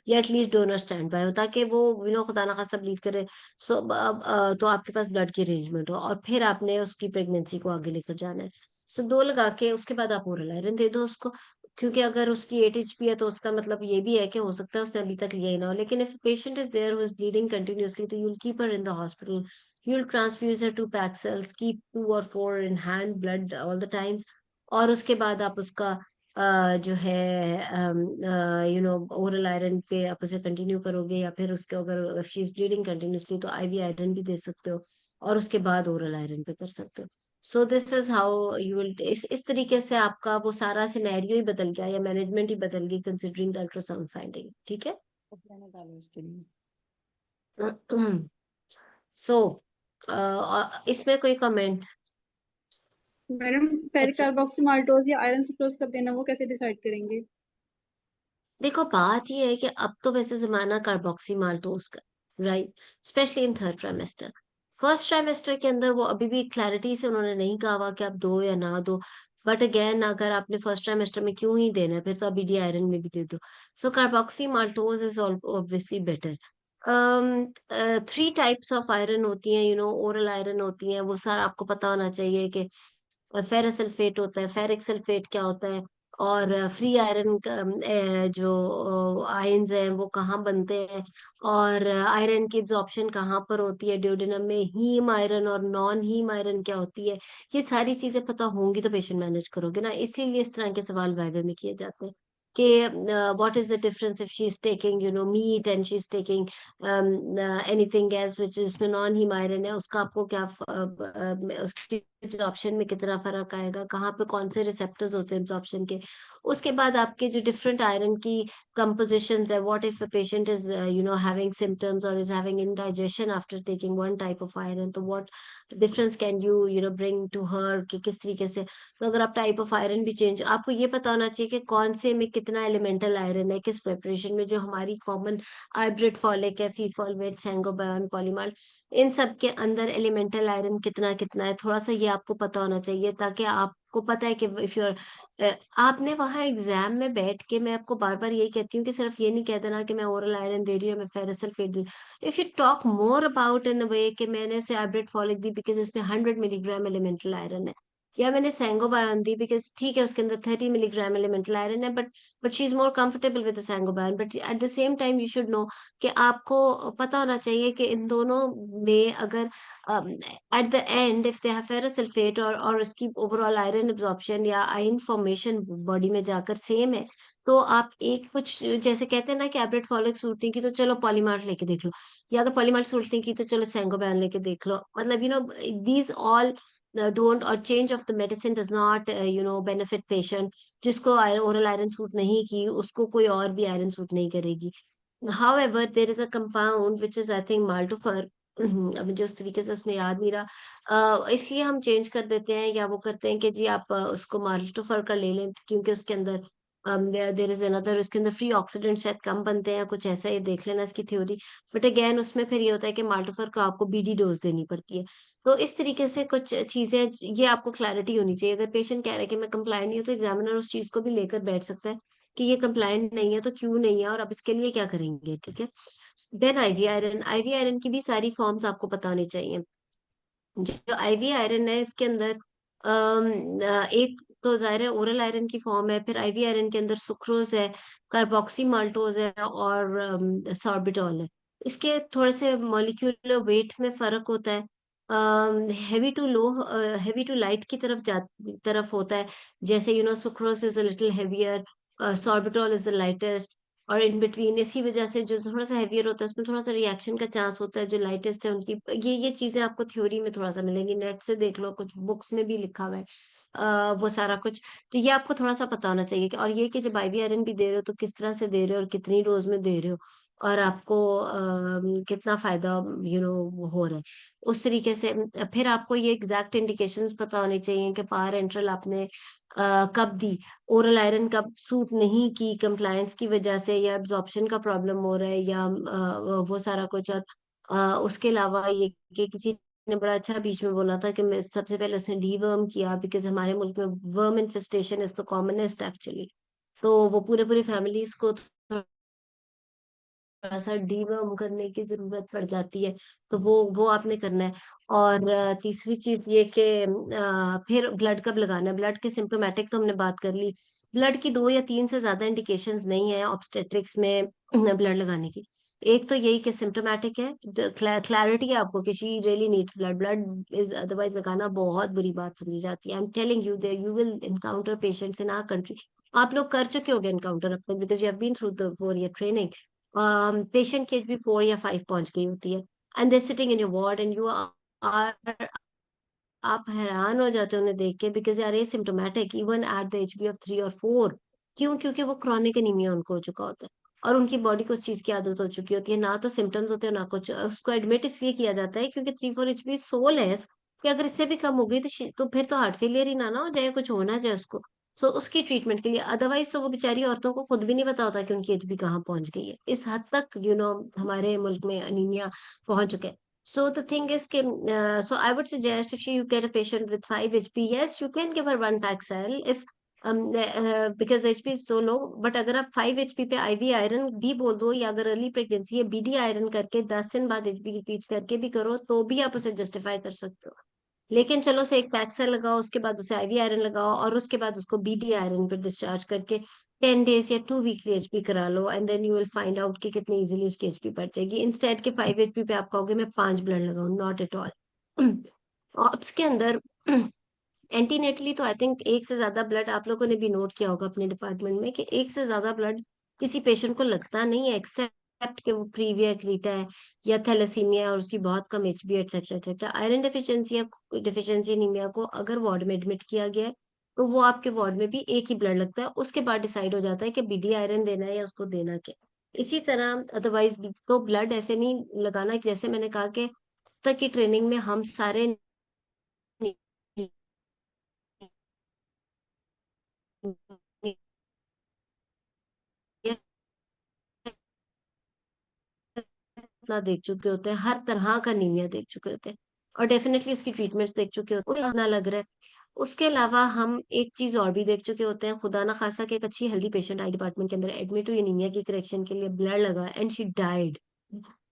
या एटलीस्ट डोनर स्टैंड बाय हो, ताकि वो खुदा ना खासा ब्लीड करे। सो तो आपके पास ब्लड की अरेंजमेंट हो, और फिर आपने उसकी प्रेगनेंसी को आगे लेकर जाना है। सो 2 लगा के उसके बाद आप ओरल आयरन दे दो उसको, क्योंकि अगर उसकी 8 HP है तो उसका मतलब ये भी है कि हो सकता है उसने अभी तक लिया ही ना हो। लेकिन if patient is there who is bleeding continuously, तो you will keep her in the hospital, you will transfuse her 2 packed cells, keep 2 or 4 in hand blood all the times, और उसके बाद आप उसका जो है ओरल आयरन पे आप उसे कंटिन्यू करोगे, या फिर उसके अगर शी इज ब्लीडिंग कंटिन्यूसली तो आईवी आयरन भी दे सकते हो, और उसके बाद ओरल आयरन पे कर सकते हो। So this is how you will, इस तरीके से आपका वो सारा सिनेरियो ही बदल गया, या मैनेजमेंट ही बदल गई कंसिडरिंग द अल्ट्रासाउंड फाइंडिंग। ठीक है। मैंने डाला उसके लिए। सो इसमें कोई कमेंट? मैडम अच्छा, पेरिकार्बोक्सीमाल्टोज या आयरन सुक्रोज कब देना वो कैसे डिसाइड करेंगे? देखो बात ये है कि अब तो वैसे जमाना कार्बोक्सी माल्टोज का, right, specially in third trimester. First trimester के अंदर वो अभी भी क्लैरिटी से उन्होंने नहीं कहा हुआ कि आप दो या ना दो, बट अगेन अगर आपने फर्स्ट ट्राइमेस्टर में क्यों ही देना है, फिर तो आप बीडी आयरन में भी दे दो। So carboxymaltose is obviously better. 3 types of iron होती हैं, ओरल आयरन होती हैं, वो सारा आपको पता होना चाहिए कि फेरस सल्फेट होता है, फेरिक सल्फेट क्या होता है, और फ्री आयरन जो आयंस हैं वो कहाँ बनते हैं, और आयरन की एब्जॉर्प्शन कहाँ पर होती है ड्यूडेनम में, हीम आयरन और नॉन हीम आयरन क्या होती है। ये सारी चीजें पता होंगी तो पेशेंट मैनेज करोगे ना, इसीलिए इस तरह के सवाल वाइवे में किए जाते हैं कि what is the difference if she is taking meat and she is taking anything else which इसमें नॉन हीम आयरन है, उसका आपको क्या उसकी एब्जॉर्प्शन में कितना फर्क आएगा, कहाँ पे कौन से रिसेप्टर्स होते हैं एब्जॉर्प्शन के। उसके बाद आपके जो डिफरेंट आयरन की कंपोजिशंस है, what if a patient is having symptoms और is having indigestion after taking one type of iron, तो what difference can you bring to her, कि किस तरीके से। तो अगर आप टाइप ऑफ आयरन भी चेंज, आपको ये पता होना चाहिए कि कौन से में कितना एलिमेंटल आयरन है किस प्रिपरेशन में, जो हमारी कॉमन हाइब्रिड फॉलिक है, फीफॉलवेट, सेंगोबायोन, पॉलीमार्ट, इन सब के अंदर एलिमेंटल आयरन कितना कितना है, थोड़ा सा ये आपको पता होना चाहिए, ताकि आपको पता है कि इफ यूर आपने वहां एग्जाम में बैठ के, मैं आपको बार बार यही कहती हूँ कि सिर्फ ये नहीं कह देना कि मैं ओरल आयरन दे रही हूँ, मैं फेरस सल्फेट दे रही हूँ। If you talk more about in the way कि मैंने उसे हाइब्रिड फॉलिक दी बिकॉज इसमें 100 मिलीग्राम एलिमेंटल आयरन है, या मैंने सेंगोबायोन दी बिकॉज ठीक है उसके अंदर 30 मिलीग्राम एलिमेंटल आयरन है, but she is more comfortable with Sangobion, but at the same time you should know कि आपको पता होना चाहिए कि इन दोनों में अगर at the end if they have ferrous sulphate और उसकी ओवरऑल आयरन एब्जॉर्प्शन या आयरन फॉर्मेशन बॉडी में जाकर सेम है, तो आप एक कुछ जैसे कहते हैं ना कि एब्रेट फॉलिक सूट नहीं की तो चलो पॉलीमार्ट लेके देख लो, या अगर पॉलीमार्ट सूट नहीं की तो चलो सेंगोबैन लेके देख लो, मतलब दीज ऑल डोंट, और change of the medicine does not benefit patient. जिसको ओरल आयरन सूट नहीं की उसको कोई और भी आयरन सूट नहीं करेगी। However, there is a compound which is I think maltopher, अब मुझे उस तरीके से उसमें याद नहीं रहा, इसलिए हम चेंज कर देते हैं, या वो करते हैं कि जी आप उसको माल्टोफर का ले लें, क्योंकि उसके अंदर देर इज अनदर, उसके अंदर फ्री ऑक्सीडेंट शायद कम बनते हैं, कुछ ऐसा, ये देख लेना इसकी थ्योरी। बट अगेन उसमें फिर ये होता है कि माल्टोफर को आपको बीडी डोज देनी पड़ती है। तो इस तरीके से कुछ चीजें, ये आपको क्लैरिटी होनी चाहिए। अगर पेशेंट कह रहा है कि मैं कंप्लाइंट नहीं हूँ, तो एग्जामिनर उस चीज को भी लेकर बैठ सकता है कि ये कंप्लायंट नहीं है तो क्यों नहीं है, और आप इसके लिए क्या करेंगे। ठीक है। Then IV iron, IV iron की भी सारी फॉर्म्स आपको पता होनी चाहिए। जो आईवी आयरन है इसके अंदर एक तो जाहिर है ओरल आयरन की फॉर्म है, फिर आईवी आयरन के अंदर सुक्रोज है, कार्बोक्सी माल्टोज है, और सॉर्बिटॉल है। इसके थोड़े से मॉलिक्यूलर वेट में फर्क होता है। Heavy to low, heavy to light की तरफ होता है, जैसे sucrose is a little heavier, sorbitol is the lightest, और इन बिटवीन, इसी वजह से जो थोड़ा सा हेवियर होता है उसमें थोड़ा सा रिएक्शन का चांस होता है, जो लाइटेस्ट है उनकी, ये चीजें आपको थ्योरी में थोड़ा सा मिलेंगी, नेट से देख लो, कुछ बुक्स में भी लिखा हुआ है वो सारा कुछ। तो ये आपको थोड़ा सा पता होना चाहिए कि, और ये कि जब आईवी आयरन भी दे रहे हो तो किस तरह से दे रहे हो और कितनी डोज में दे रहे हो, और आपको कितना फायदा हो रहा है उस तरीके से। फिर आपको ये एग्जैक्ट इंडिकेशंस पता होनी चाहिए कि पार एंट्रल आपने कब दी, ओरल आयरन कब सूट नहीं की कंप्लायंस की वजह से, या एब्जॉर्प्शन का प्रॉब्लम हो रहा है, या वो सारा कुछ। और उसके अलावा ये कि किसी ने बड़ा अच्छा बीच में बोला था कि मैं सबसे पहले उसने डीवर्म किया, बिकॉज हमारे मुल्क में worm infestation is the commonest actually. तो वो पूरे पूरी फैमिलीज को थोड़ा सा डीवर्म करने की जरूरत पड़ जाती है, तो वो आपने करना है। और तीसरी चीज ये कि फिर ब्लड कब लगाना है। ब्लड के सिम्टोमेटिक तो हमने बात कर ली, ब्लड की 2 या 3 से ज्यादा इंडिकेशंस नहीं है ऑब्स्टेट्रिक्स में ब्लड लगाने की। एक तो यही कि सिम्टोमेटिक है, क्लैरिटी है आपको कि she really needs blood, blood is otherwise लगाना बहुत बुरी बात समझी जाती है। I am telling you, there you will encounter patients in our country, आप लोग कर चुके होगे एनकाउंटर अब तक, because you have been through the 4 year training. Patient की एज भी 4 या 5 पहुंच गई होती है, and they sitting in your ward and you are, आप हैरान हो जाते हो उन्हें देख के, बिकॉज यार ये symptomatic even at the age be of 3 और 4। क्यों? क्योंकि वो क्रॉनिक एनीमिया उनको हो चुका होता है, और उनकी बॉडी को उस चीज की आदत हो चुकी होती है, ना तो सिम्टम्स होते हैं ना कुछ। उसको एडमिट इसलिए किया जाता है क्योंकि 3-4 HP सो लेस कि अगर इससे भी कम हो गई तो तो फिर तो हार्ट फेलियर ही ना हो जाए, कुछ होना जाए उसको। सो उसकी ट्रीटमेंट के लिए, अदरवाइज तो वो बेचारी औरतों को खुद भी नहीं पता होता कि उनकी एच बी कहाँ पहुंच गई है। इस हद तक हमारे मुल्क में अनीमिया पहुंच चुके हैं। So the thing is, so I would suggest if you get a patient with 5 HP, yes, you can give her one Paxil if because HP is so low. But अगर आप 5 HP पे IV iron भी बोल दो, या अगर early pregnancy है BD iron करके 10 दिन बाद HP रिपीट करके भी करो, तो भी आप उसे जस्टिफाई कर सकते हो। लेकिन चलो से एक पैक्सल लगाओ, उसके बाद उसे IV आयरन लगाओ, और उसके बाद उसको BD आयरन पर डिस्चार्ज करके 10 days या 2 वीकली HP करा लो, and then you will find out कि कितनी इजीली उसकी HP बढ़ जाएगी। इंस्टेड के 5 HP पे आप कहोगे मैं 5 ब्लड लगाऊं, नॉट एट ऑल। और इसके अंदर एंटीनेटली तो आई थिंक एक से ज्यादा ब्लड, आप लोगों ने भी नोट किया होगा अपने डिपार्टमेंट में कि एक से ज्यादा ब्लड किसी पेशेंट को लगता नहीं है, एक्सेप्ट कि वो प्रीविया क्रीटा है या थैलेसीमिया है और उसकी बहुत कम HB etcetera etcetera. Iron deficiency या डेफिशिएंसी एनीमिया को अगर वार्ड में एडमिट किया गया है, तो वो आपके वार्ड में भी एक ही ब्लड लगता है, उसके बाद डिसाइड हो जाता है कि BD आयरन देना है या उसको देना क्या। इसी तरह अदरवाइज तो ब्लड ऐसे नहीं लगाना, जैसे मैंने कहा कि तक की ट्रेनिंग में हम सारे इतना देख चुके होते हैं, हर तरह का नीमिया देख चुके होते हैं, और डेफिनेटली उसकी ट्रीटमेंट्स देख चुके होते हैं, ना लग रहा है। उसके अलावा हम एक चीज और भी देख चुके होते हैं, खुदा ना खासा कि एक अच्छी हेल्दी पेशेंट आई डिपार्टमेंट के अंदर एडमिट हुई एनीमिया की करेक्शन के लिए, ब्लड लगा एंड शी डाइड।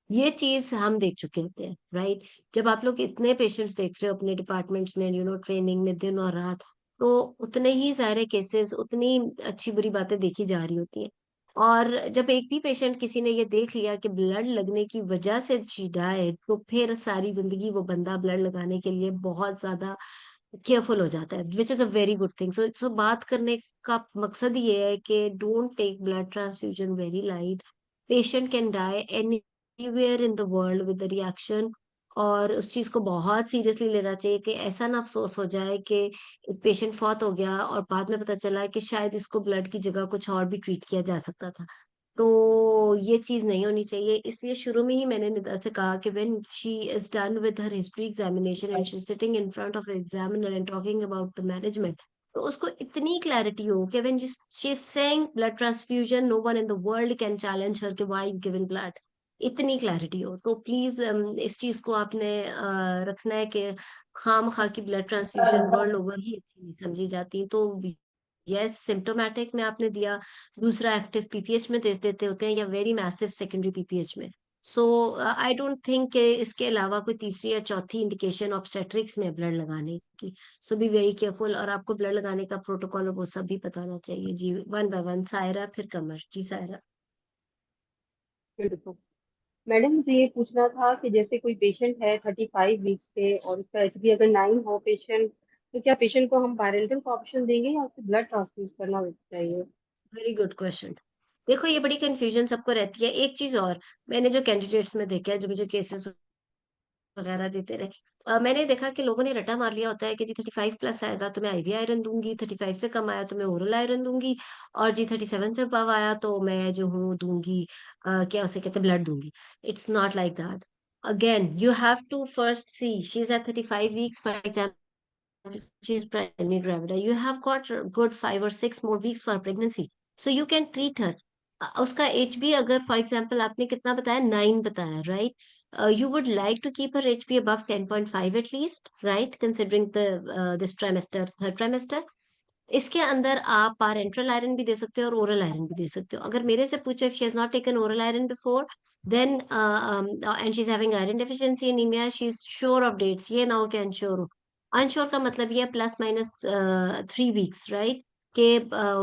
ये चीज हम देख चुके होते हैं, राइट? जब आप लोग इतने पेशेंट्स देख रहे हो अपने डिपार्टमेंट्स में, ट्रेनिंग में दिन और रात, तो उतने ही सारे केसेस, उतनी अच्छी बुरी बातें देखी जा रही होती हैं। और जब एक भी पेशेंट किसी ने ये देख लिया कि ब्लड लगने की वजह से शी डाइड, तो फिर सारी जिंदगी वो बंदा ब्लड लगाने के लिए बहुत ज्यादा केयरफुल हो जाता है, which is a very good thing. So बात करने का मकसद ये है कि don't take blood transfusion very light. Patient can die anywhere in the world with the reaction, और उस चीज को बहुत सीरियसली लेना चाहिए कि ऐसा ना अफसोस हो जाए कि एक पेशेंट फौत हो गया और बाद में पता चला कि शायद इसको ब्लड की जगह कुछ और भी ट्रीट किया जा सकता था। तो ये चीज नहीं होनी चाहिए, इसलिए शुरू में ही मैंने निदा से कहा कि when she is done with her history examination and she sitting in front of examiner and talking about the management, तो उसको इतनी क्लैरिटी हो कि when she is saying blood transfusion, no one in the world can challenge her कि why you giving blood. इतनी clarity हो तो please इस चीज को आपने रखना है कि खाम खा की ब्लड ट्रांसफ्यूजन वर्ल्ड ओवर ही अच्छी नहीं समझी जाती। तो यस, सिम्टोमेटिक में आपने दिया, दूसरा एक्टिव पीपीएच में दे देते होते हैं, या वेरी मैसिव सेकेंडरी पीपीएच में। सो आई डोंट थिंक कि इसके अलावा कोई तीसरी या चौथी इंडिकेशन ऑब्स्टेट्रिक्स में ब्लड लगाने की। सो बी वेरी केयरफुल, और आपको ब्लड लगाने का प्रोटोकॉल और वो सब भी पता होना चाहिए जी। वन बाय वन, सायरा फिर कमर जी। सायरा। बिल्कुल। मैडम मुझे ये पूछना था कि जैसे कोई पेशेंट है 35 वीक्स पे और उसका एचबी अगर 9 हो पेशेंट, तो क्या पेशेंट को हम पायरेंटल का ऑप्शन देंगे या उसे ब्लड ट्रांसफ्यूज करना चाहिए? Very good question. देखो ये बड़ी कंफ्यूजन सबको रहती है। एक चीज और, मैंने जो कैंडिडेट्स में देखा है, जो मुझे केसेस वगैरह देते रहे, मैंने देखा कि लोगों ने रटा मार लिया होता है कि जी 35+ आएगा तो मैं IV आयरन दूंगी, 35 से कम आया तो मैं ओरल आयरन दूंगी, और जी 37 से अबव आया तो मैं जो हूँ दूंगी, क्या उसे कहते हैं, ब्लड दूंगी। It's not like that. Again you have to first see she is at 35 weeks, for example she is primary gravida, you have got a good 5 or 6 more weeks for pregnancy, so you can treat her. उसका HB अगर for example आपने कितना बताया, 9 बताया, right? You would like to keep her HB above 10.5 at least, right, considering the this trimester, third trimester. इसके अंदर आप पारेंट्रल iron भी दे सकते हो और ओरल आयरन भी दे सकते हो। अगर मेरे से पूछो, if she has not taken oral iron before, then and she is having iron deficiency anaemia, she is sure of dates, ये ना हो कि अनश्योर हो। अनश्योर का मतलब ये ±3 वीक्स, राइट? के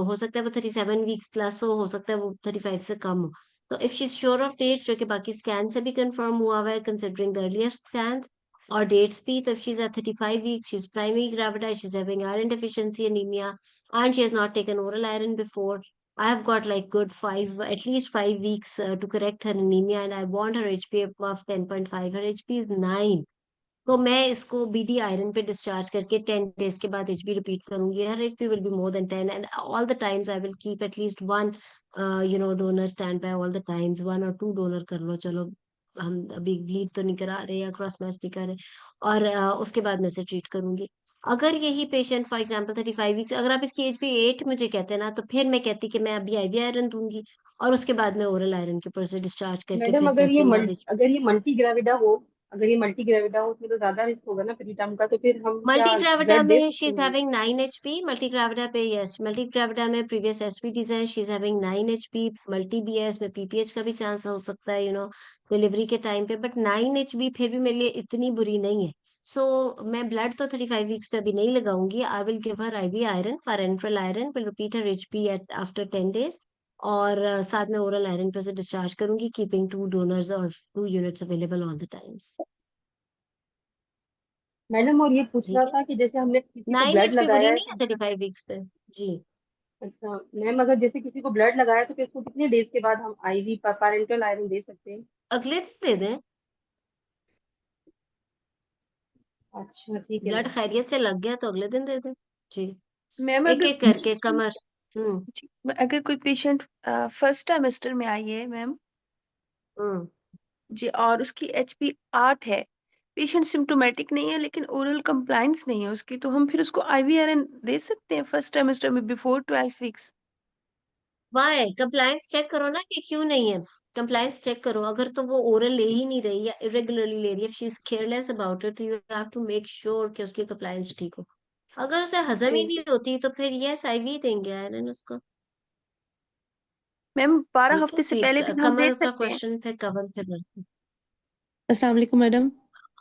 हो सकता है वो 37 वीक्स प्लस हो सकता है वो 35 से कम हो। तो if she is sure of dates, जो कि बाकी स्कैन से भी कंफर्म हुआ हुआ है कंसिडरिंग द अर्लियर स्कैन और डेट्स भी, तो if she is at 35 weeks, she is primary gravida, she is having iron deficiency anaemia and she has not taken oral iron before, I have got like good at least 5 weeks to correct her anemia, and I want her HB above 10.5. Her HB is 9. तो मैं इसको BD iron पे discharge करके 10 days के बाद HB repeat करूंगी. Her HB will be more than 10, and all the times I will keep at least one donor stand by all the times. 1 or 2 donor कर लो, चलो हम अभी ब्लीड तो नहीं करा रहे या क्रॉस मैच नहीं कर रहे. और उसके बाद मैं से ट्रीट करूंगी. अगर यही पेशेंट फॉर एग्जांपल 35 वीक्स, अगर आप इसकी एचबी 8 मुझे कहते हैं ना, तो फिर मैं कहती कि मैं अभी आईवी आयरन दूंगी और उसके बाद मैं ओरल आयरन के ऊपर से डिस्चार्ज करके मैडम फिर 10 दिन बाद. अगर ये मल्टी ग्रेविडा हो, उसमें तो ज्यादा रिस्क होगा ना प्रीटर्म का, तो फिर हम मल्टी क्या ग्रेविडा ब्लड दे में शी सकते इज हैं? Having 9 HP. मल्टी ग्रेविडा पे यस, मल्टी ग्रेविडा में प्रीवियस एसपीडीज है, she is having 9 HP. Multi भी है, इसमें पीपीएच का भी चांस हो सकता है डिलीवरी के टाइम पे, बट 9 HP फिर भी मेरे लिए इतनी बुरी नहीं है. सो मैं ब्लड तो 35 वीक्स पे अभी नहीं लगाऊंगी. I will give her IV iron, parenteral iron, will repeat her HP at after 10 days. और साथ में ओरल आयरन पे से डिस्चार्ज करूंगी, कीपिंग 2 donors और 2 units available all the times. Madam और ये पूछ रहा ठीक है. था कि जैसे हमने किसी को 9 ब्लड HP बुरी लगाया है नहीं है 35 वीक्स पे. जी. अच्छा मैम, अगर जैसे किसी को ब्लड लगाया तो फिर उसको कितने डेज के बाद हम आईवी पैरेंटल आयरन दे सकते हैं? अगले दिन दे दें. अच्छा ठीक है ब्लड मैम। खैरियत से लग गया तो अगले दिन दे दें. जी. मैम एक अगर एक करके कमर. हम्म. जी, अगर कोई पेशेंट फर्स्ट ट्राइमेस्टर में आई है मैम हम्म. जी, और उसकी एचपी 8 है, पेशेंट सिम्टोमेटिक नहीं है लेकिन ओरल कंप्लायंस नहीं है उसकी, तो हम फिर उसको आईवी आयरन दे सकते हैं फर्स्ट ट्राइमेस्टर में before 12 weeks? Why compliance check करो ना कि क्यों नहीं है. कंप्लायंस चेक करो. अगर तो वो ओरल ले ही नहीं रही या इरेगुलरली ले रही है, she is careless about it, तो you have to make sure कि उसकी कंप्लायंस ठीक हो. अगर उसे हजम ही जी नहीं होती तो फिर यस आईवी देंगे आयरन उसको. मैम, 12 ठीक है. हफ्ते से पहले भी हम दे कमर का सकते हैं? क्वेश्चन फिर कवर फिर करते हैं. अस्सलाम वालेकुम madam.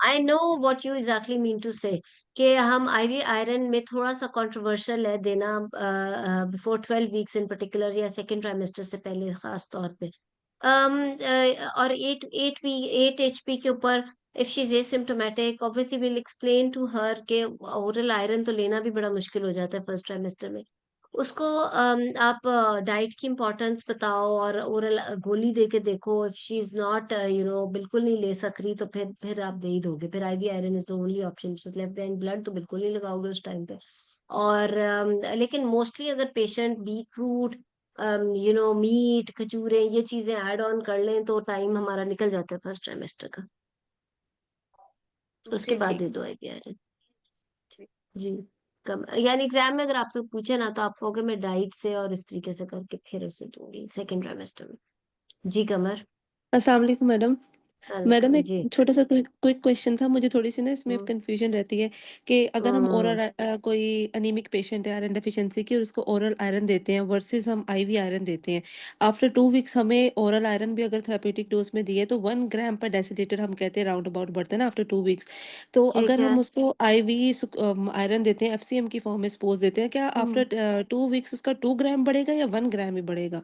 I know what you exactly mean to say, कि हम आईवी आयरन में थोड़ा सा कंट्रोवर्शियल है देना बिफोर 12 वीक्स इन पर्टिकुलर, या सेकेंड ट्राइमेस्टर से पहले खास तौर पे. और 8 HP के ऊपर if she is asymptomatic, obviously will explain to her के ओरल आयरन तो लेना भी बड़ा मुश्किल हो जाता है फर्स्ट ट्राइमेस्टर में. उसको आप डाइट की इम्पोर्टेंस बताओ और ओरल गोली दे के देखो. इफ शी इज नॉट बिल्कुल नहीं ले सक रही, तो फिर आप दे ही दोगे. फिर IV iron is the only option. Left behind blood तो बिल्कुल नहीं लगाओगे उस टाइम पे. और लेकिन मोस्टली अगर पेशेंट बीट रूट, मीट, खजूरें, ये चीजें ऐड ऑन कर लें तो टाइम हमारा निकल जाता है फर्स्ट ट्राइमेस्टर का. उसके जी बाद ठीक दे दो आईवी आयरन. ठीक। जी. कम यानी एग्जाम में अगर आपसे पूछे ना तो आप कहोगे मैं डाइट से और इस तरीके से करके फिर उसे दूंगी सेकेंड ट्राइमेस्टर में. जी कमर. अस्सलाम वालेकुम मैडम. मैडम वालेकुम एक जी. छोटा सा क्विक क्वेश्चन था, मुझे थोड़ी सी ना इसमें हम्म. कंफ्यूजन रहती है कि अगर हम हम्म. ओरल कोई अनीमिक पेशेंट है आयरन डेफिशिएंसी की और उसको ओरल आयरन देते हैं वर्सेस हम आईवी आयरन देते हैं, आफ्टर 2 वीक्स हमें ओरल आयरन भी अगर थेरेपेटिक डोज में दिए तो 1 ग्राम पर डेसीलीटर हम कहते हैं राउंड अबाउट बढ़ता है ना आफ्टर 2 वीक्स. तो ठीक अगर है. हम उसको आईवी आयरन देते हैं एफसीएम की फॉर्म में सपोज देते हैं, क्या हम्म. आफ्टर 2 वीक्स उसका 2 ग्राम बढ़ेगा या 1 ग्राम ही बढ़ेगा?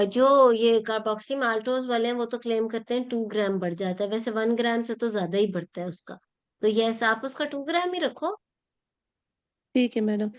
जो ये कार्बोक्सी माल्टोज वाले हैं वो तो क्लेम करते हैं 2 ग्राम बढ़ जाता है. वैसे 1 ग्राम से तो ज्यादा ही बढ़ता है उसका. तो यस, आप उसका 2 ग्राम ही रखो. ठीक है मैडम,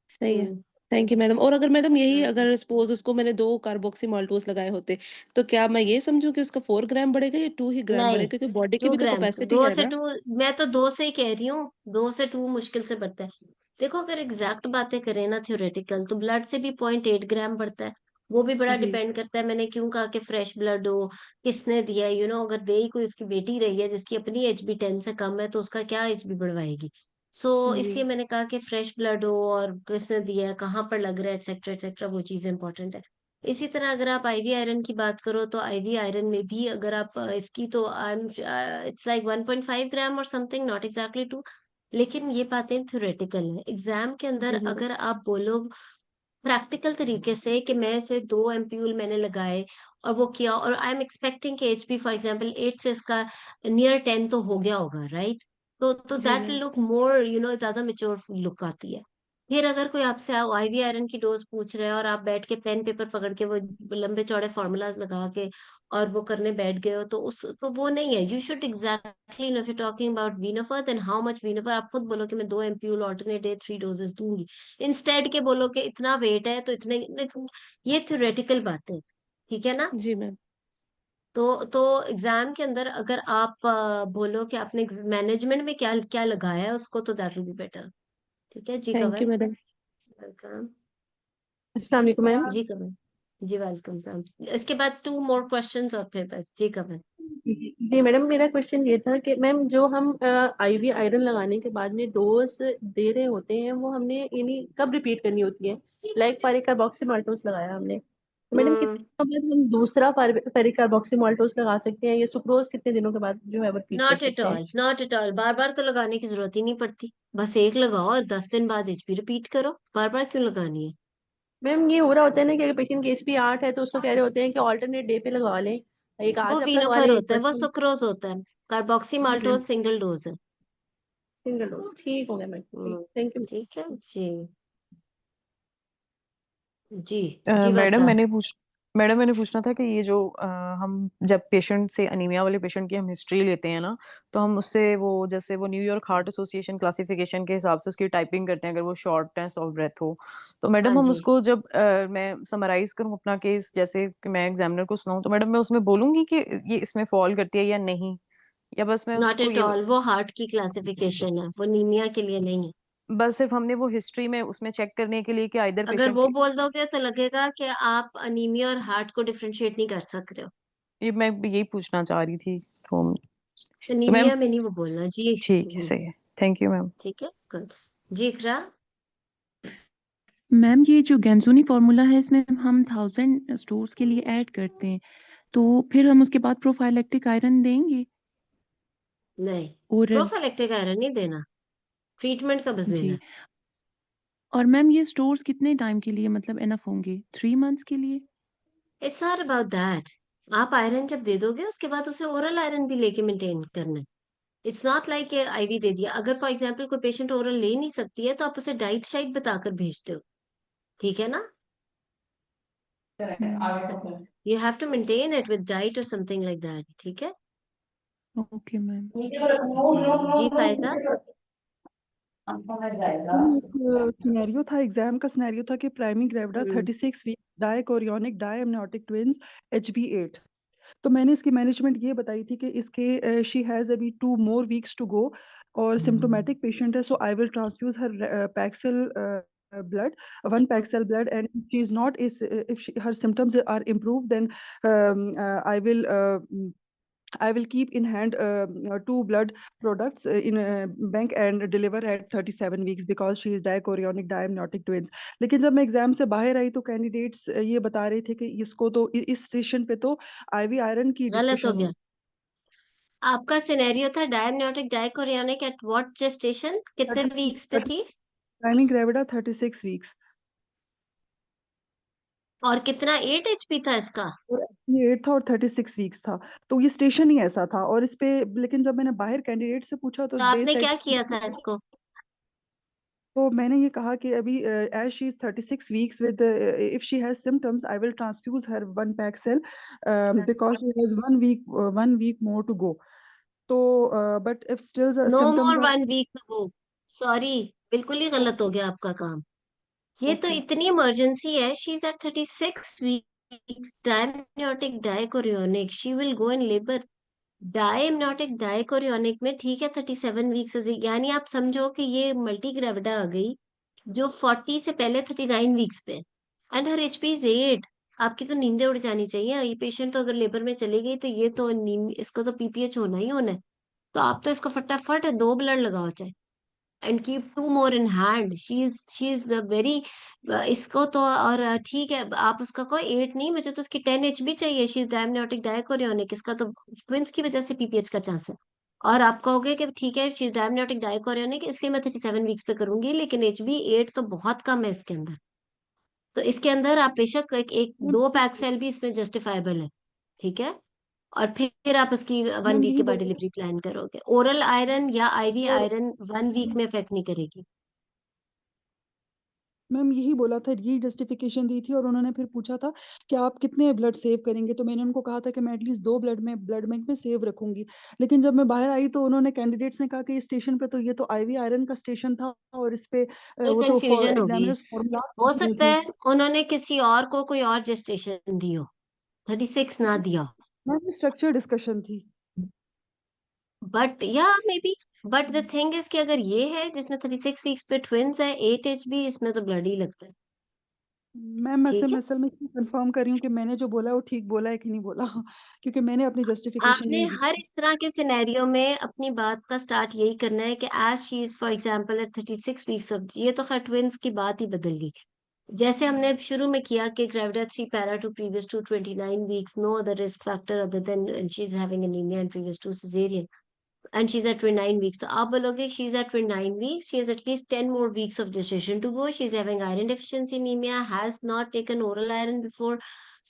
सही है. हम्म. Thank you madam. और अगर मैडम यही हम्म. अगर सपोज उसको मैंने 2 कार्बोक्सी माल्टोज लगाए होते, तो क्या मैं ये समझूं कि उसका 4 ग्राम बढ़ेगा या 2 ही ग्राम नहीं, बढ़ेगा, क्योंकि बॉडी की टू भी तो ग्राम कैपेसिटी दो है से ना? टू मैं तो 2 से ही कह रही हूँ. 2 से 2 मुश्किल से बढ़ता है. देखो अगर एग्जैक्ट बातें करें ना थ्योरेटिकल, तो ब्लड से भी 0.8 ग्राम बढ़ता है. वो भी बड़ा जी डिपेंड करता है. मैंने क्यों कहा कि फ्रेश ब्लड हो, किसने दिया है. अगर दे ही कोई उसकी बेटी रही है जिसकी अपनी एचबी 10 से कम है, तो उसका क्या एचबी बढ़वाएगी. जी इसलिए मैंने कहा कि फ्रेश ब्लड हो और किसने दिया है, कहाँ पर लग रहा है, एक्सेट्रा एक्सेट्रा, वो चीज इंपॉर्टेंट है. इसी तरह अगर आप आईवी आयरन की बात करो तो आईवी आयरन में भी अगर आप इसकी तो आई एम इट्स लाइक 1.5 ग्राम और समथिंग, नॉट एग्जैक्टली 2. लेकिन ये बातें थ्योरेटिकल है. एग्जाम के अंदर जी मैडम. अगर आप बोलो प्रैक्टिकल तरीके से कि मैं इसे 2 एम्प्यूल मैंने लगाए और वो किया, और आई एम एक्सपेक्टिंग कि एचपी फॉर एग्जांपल 8 से इसका नियर 10 तो हो गया होगा, राइट. तो जी दैट मैम. लुक मोर ज्यादा मेच्योर लुक आती है. फिर अगर कोई आपसे आईवी आयरन की डोज पूछ रहा है और आप बैठ के पेन पेपर पकड़ के वो लंबे चौड़े फॉर्मूलाज लगा के और वो करने बैठ गए हो, तो वो नहीं है। You should exactly know, if you talking about Venofer then how much Venofer. आप खुद बोलो कि मैं 2 एमप्यूल ऑल्टरनेट डे 3 डोजेस दूंगी, इंस्टेड के बोलो कि इतना वेट है तो इतने। ये थ्योरेटिकल बातें, ठीक है ना। जी मैम। तो एग्जाम के अंदर अगर आप बोलो कि आपने मैनेजमेंट में क्या क्या लगाया है उसको, तो दैट विल बी बेटर। ठीक है जी, थैंक यू कवर। मैडम। वेलकम। अस्सलाम वालेकुम मैम। जी कवर। जी वेलकम सर। इसके बाद 2 मोर क्वेश्चंस और फिर बस जी कवर। जी मैडम, मेरा क्वेश्चन ये था कि मैम जो हम आईवी आयरन लगाने के बाद में डोज दे रहे होते हैं वो हमने यानी कब रिपीट करनी होती है? लाइक पारिकार्बोक्सीमाल्टोस लगाया हमने, तो मैडम कितने हम्म। दिनों बाद हम दूसरा पेरिकार्बोक्सीमाल्टोस लगा सकते हैं, या सुक्रोज कितने दिनों के बाद जो है वो रिपीट कर नॉट एट सकते हैं? ऑल, नॉट एट ऑल, बार बार तो लगाने की जरूरत ही नहीं पड़ती। बस एक लगाओ और 10 दिन बाद एचपी रिपीट करो। बार बार क्यों लगानी है? मैम ये हो रहा होता है ना कि अगर पेशेंट की एचपी 8 है तो उसको कह रहे होते हैं कि ऑल्टरनेट डे पे लगवा लें, एक वो आज आप लगवा वीनोफर लें एक होता है, वो परसों। सुक्रोज होता है। कार्बोक्सी माल्टोज सिंगल डोज है। सिंगल डोज ठीक हो गया मैम, हम्म। Thank you. ठीक है जी। जी। अ, जी मैडम बता। मैंने पूछ मैडम मैंने पूछना था कि ये जो हम जब पेशेंट से अनीमिया वाले पेशेंट की हम हिस्ट्री लेते हैं ना, तो हम उससे वो जैसे वो न्यूयॉर्क हार्ट एसोसिएशन क्लासिफिकेशन के हिसाब से उसकी टाइपिंग करते हैं अगर वो शॉर्टनेस ऑफ ब्रेथ हो। तो हाँ मैडम हम जी। उसको जब मैं समराइज करूँ अपना केस, जैसे कि मैं एग्जामिनर को सुनाऊँ, तो मैडम मैं उसमें बोलूंगी कि ये इसमें फॉल करती है या नहीं, या बस मैं नॉट उसको एट ये ऑल, वो हार्ट की क्लासिफिकेशन है, वो नीमिया के लिए नहीं है। बस सिर्फ हमने वो हिस्ट्री में उसमें चेक करने के लिए कि आइदर अगर पेशेंट वो की बोल दोगे तो लगेगा कि आप अनीमिया और हार्ट को डिफरेंशिएट नहीं कर सक रहे हो। ये मैं यही पूछना चाह रही थी। तो मैम अनीमिया में नहीं वो बोलना जी। ठीक है, सही है, थैंक यू मैम। ठीक है, गुड। जी इकरा। मैम ये जो गेंसुनी फार्मूला है इसमें हम 1000 स्टोर्स के लिए ऐड करते हैं, तो फिर हम उसके बाद प्रोफाइलेक्टिक आयरन देंगे नहीं, ओरल? प्रोफाइलेक्टिक आयरन नहीं देना, ट्रीटमेंट का बस देना जी। है। और मैम ये स्टोर्स कितने टाइम के लिए मतलब इनफ होंगे, 3 मंथ्स के लिए? It's not about that. आप आयरन जब दे दोगे उसके बाद उसे ओरल आयरन भी लेके मेंटेन करना है। इट्स नॉट लाइक आईवी दे दिया। अगर फॉर एग्जाम्पल कोई पेशेंट ओरल ले नहीं सकती है तो आप उसे डाइट शाइट बताकर भेजते हो, ठीक है ना। You have to maintain it with diet और समथिंग लाइक दैट, ठीक है। Okay ma'am. जी जी फायजा। मैम एक सिनेरियो था, एग्जाम का सिनेरियो था कि primary gravida hmm. 36 weeks, dichorionic diamniotic twins, HB8। तो मैंने इसकी मैनेजमेंट ये बताई थी कि इसके शी हैज़ अभी 2 more weeks टू गो, और सिम्टोमेटिक पेशेंट है, so I will transfuse her packed cell blood, 1 paxil blood, and if she is not is if she, her symptoms are improved, then I will keep in hand 2 blood products in a bank and deliver at 37 weeks because she is dichorionic diamniotic twins. लेकिन जब मैं exam से बाहर आई तो candidates ये बता रहे थे कि इसको तो इस स्टेशन पे तो आईवी आयरन की गलत हो डिस्कशन गया। हुई। आपका सिनेरियो था डायमनोटिक डाइकोरियोनिक एट व्हाट जेस्टेशन, कितने वीक्स पे थी? प्राइमिंग ग्रेविडा 36 वीक्स, और कितना 8 एचपी था इसका? और ये 8 था और 36 वीक्स था। तो ये स्टेशन ही ऐसा था, और इस पे लेकिन जब मैंने बाहर कैंडिडेट से पूछा तो तो दे आपने सेड, क्या किया था इसको? तो मैंने ये कहा कि अभी as she is 36 weeks with, if she has symptoms I will transfuse her 1 paxil because she has 1 week more to go. तो but if still no more symptoms are 1 week वो, सॉरी, बिल्कुल ही गलत हो गया आपका काम। ये तो ओके। इतनी इमरजेंसी है, she is at 36 weeks, diamniotic dichorionic, she will go in labour. Diamniotic dichorionic में ठीक है 37 वीक्स, यानी आप समझो कि ये मल्टी ग्रेविडा आ गई जो 40 से पहले 39 वीक्स पे, एंड हर एचपी इज 8। आपकी तो नींदें उड़ जानी चाहिए। ये पेशेंट तो अगर लेबर में चली गई तो ये तो नींद, इसको तो पीपीएच होना ही होना है। तो आप तो इसको फटाफट 2 ब्लड लगाओ चाहे, and keep 2 more in hand. She is very, इसको तो और ठीक है आप उसका कोई 8 नहीं, मुझे तो उसकी 10 एचबी चाहिए। शी इज डायमनोटिक डायकोरियोनिक, इसका तो ट्विंस की वजह से पीपीएच का चांस है। और आप कहोगे कि ठीक है शी इज डायमनोटिक डायकोरियोनिक इसलिए मैं 37 वीक्स पे करूंगी, लेकिन एचबी 8 तो बहुत कम है इसके अंदर। तो इसके अंदर आप बेशक एक 2 पैक्सेल भी इसमें जस्टिफाइबल है, ठीक है। और फिर आप उसकी वन मैम वीक यही के बाद बोल डिलीवरी प्लान करोगे। ओरल आयरन या आईवी और आयरन 1 वीक में इफेक्ट नहीं करेगी। मैम यही बोला था, यही जस्टिफिकेशन दी थी, और उन्होंने फिर पूछा था कि आप कितने ब्लड सेव करेंगे, तो मैंने उनको कहा था कि मैं एटलीस्ट 2 ब्लड बैंक में सेव रखूंगी। लेकिन जब मैं बाहर आई तो उन्होंने कैंडिडेट्स ने कहा कि इस स्टेशन पे तो ये तो आईवी आयरन का स्टेशन था, और इस पे कोई वो तो कंफ्यूजन होगी, एग्जामिनर्स फॉर्मूला हो पूछ रहे सकता थे। है उन्होंने किसी और को कोई और जेस्टेशन दी हो, 36 ना दिया हो, मैम स्ट्रक्चर डिस्कशन थी। बट या may be, but the thing is कि अगर ये है जिसमें 36 वीक्स पे ट्विंस है 8 HB, इसमें तो ब्लड ही लगता है। मैम ठीक है, मैं असल में कंफर्म कर रही हूँ कि मैंने जो बोला है वो ठीक बोला है कि नहीं बोला क्योंकि मैंने अपनी जस्टिफिकेशन आपने यही दी। हर इस तरह के सिनेरियो में अपनी बात का स्टार्ट यही करना है कि as she is for example at 36 weeks of, ये तो खैर ट्विंस की बात ही बदल गई। जैसे हमने शुरू में किया कि gravida 3 para two previous two 29 weeks, no other risk factor other than she is having anaemia and previous two caesarean, and she's at 29 weeks. So आप बोलोगे she's at 29 weeks, she has at least 10 more weeks of gestation to go. She's having iron deficiency anemia, has not taken oral iron before.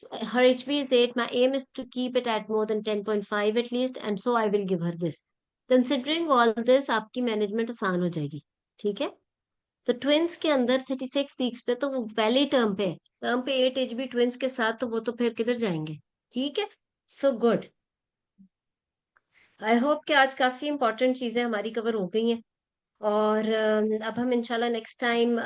So her HB is 8. My aim is to keep it at more than 10.5 at least, and so I will give her this. Considering all this, आपकी management आसान हो जाएगी। ठीक है, तो twins के अंदर 36 weeks पे तो वो वैली टर्म पे है, टर्म पे 8 HB ट्विंस के साथ, तो वो तो फिर किधर जाएंगे। ठीक है, सो गुड। आई होप कि आज काफी इंपॉर्टेंट चीजें हमारी कवर हो गई हैं, और अब हम इंशाल्लाह नेक्स्ट टाइम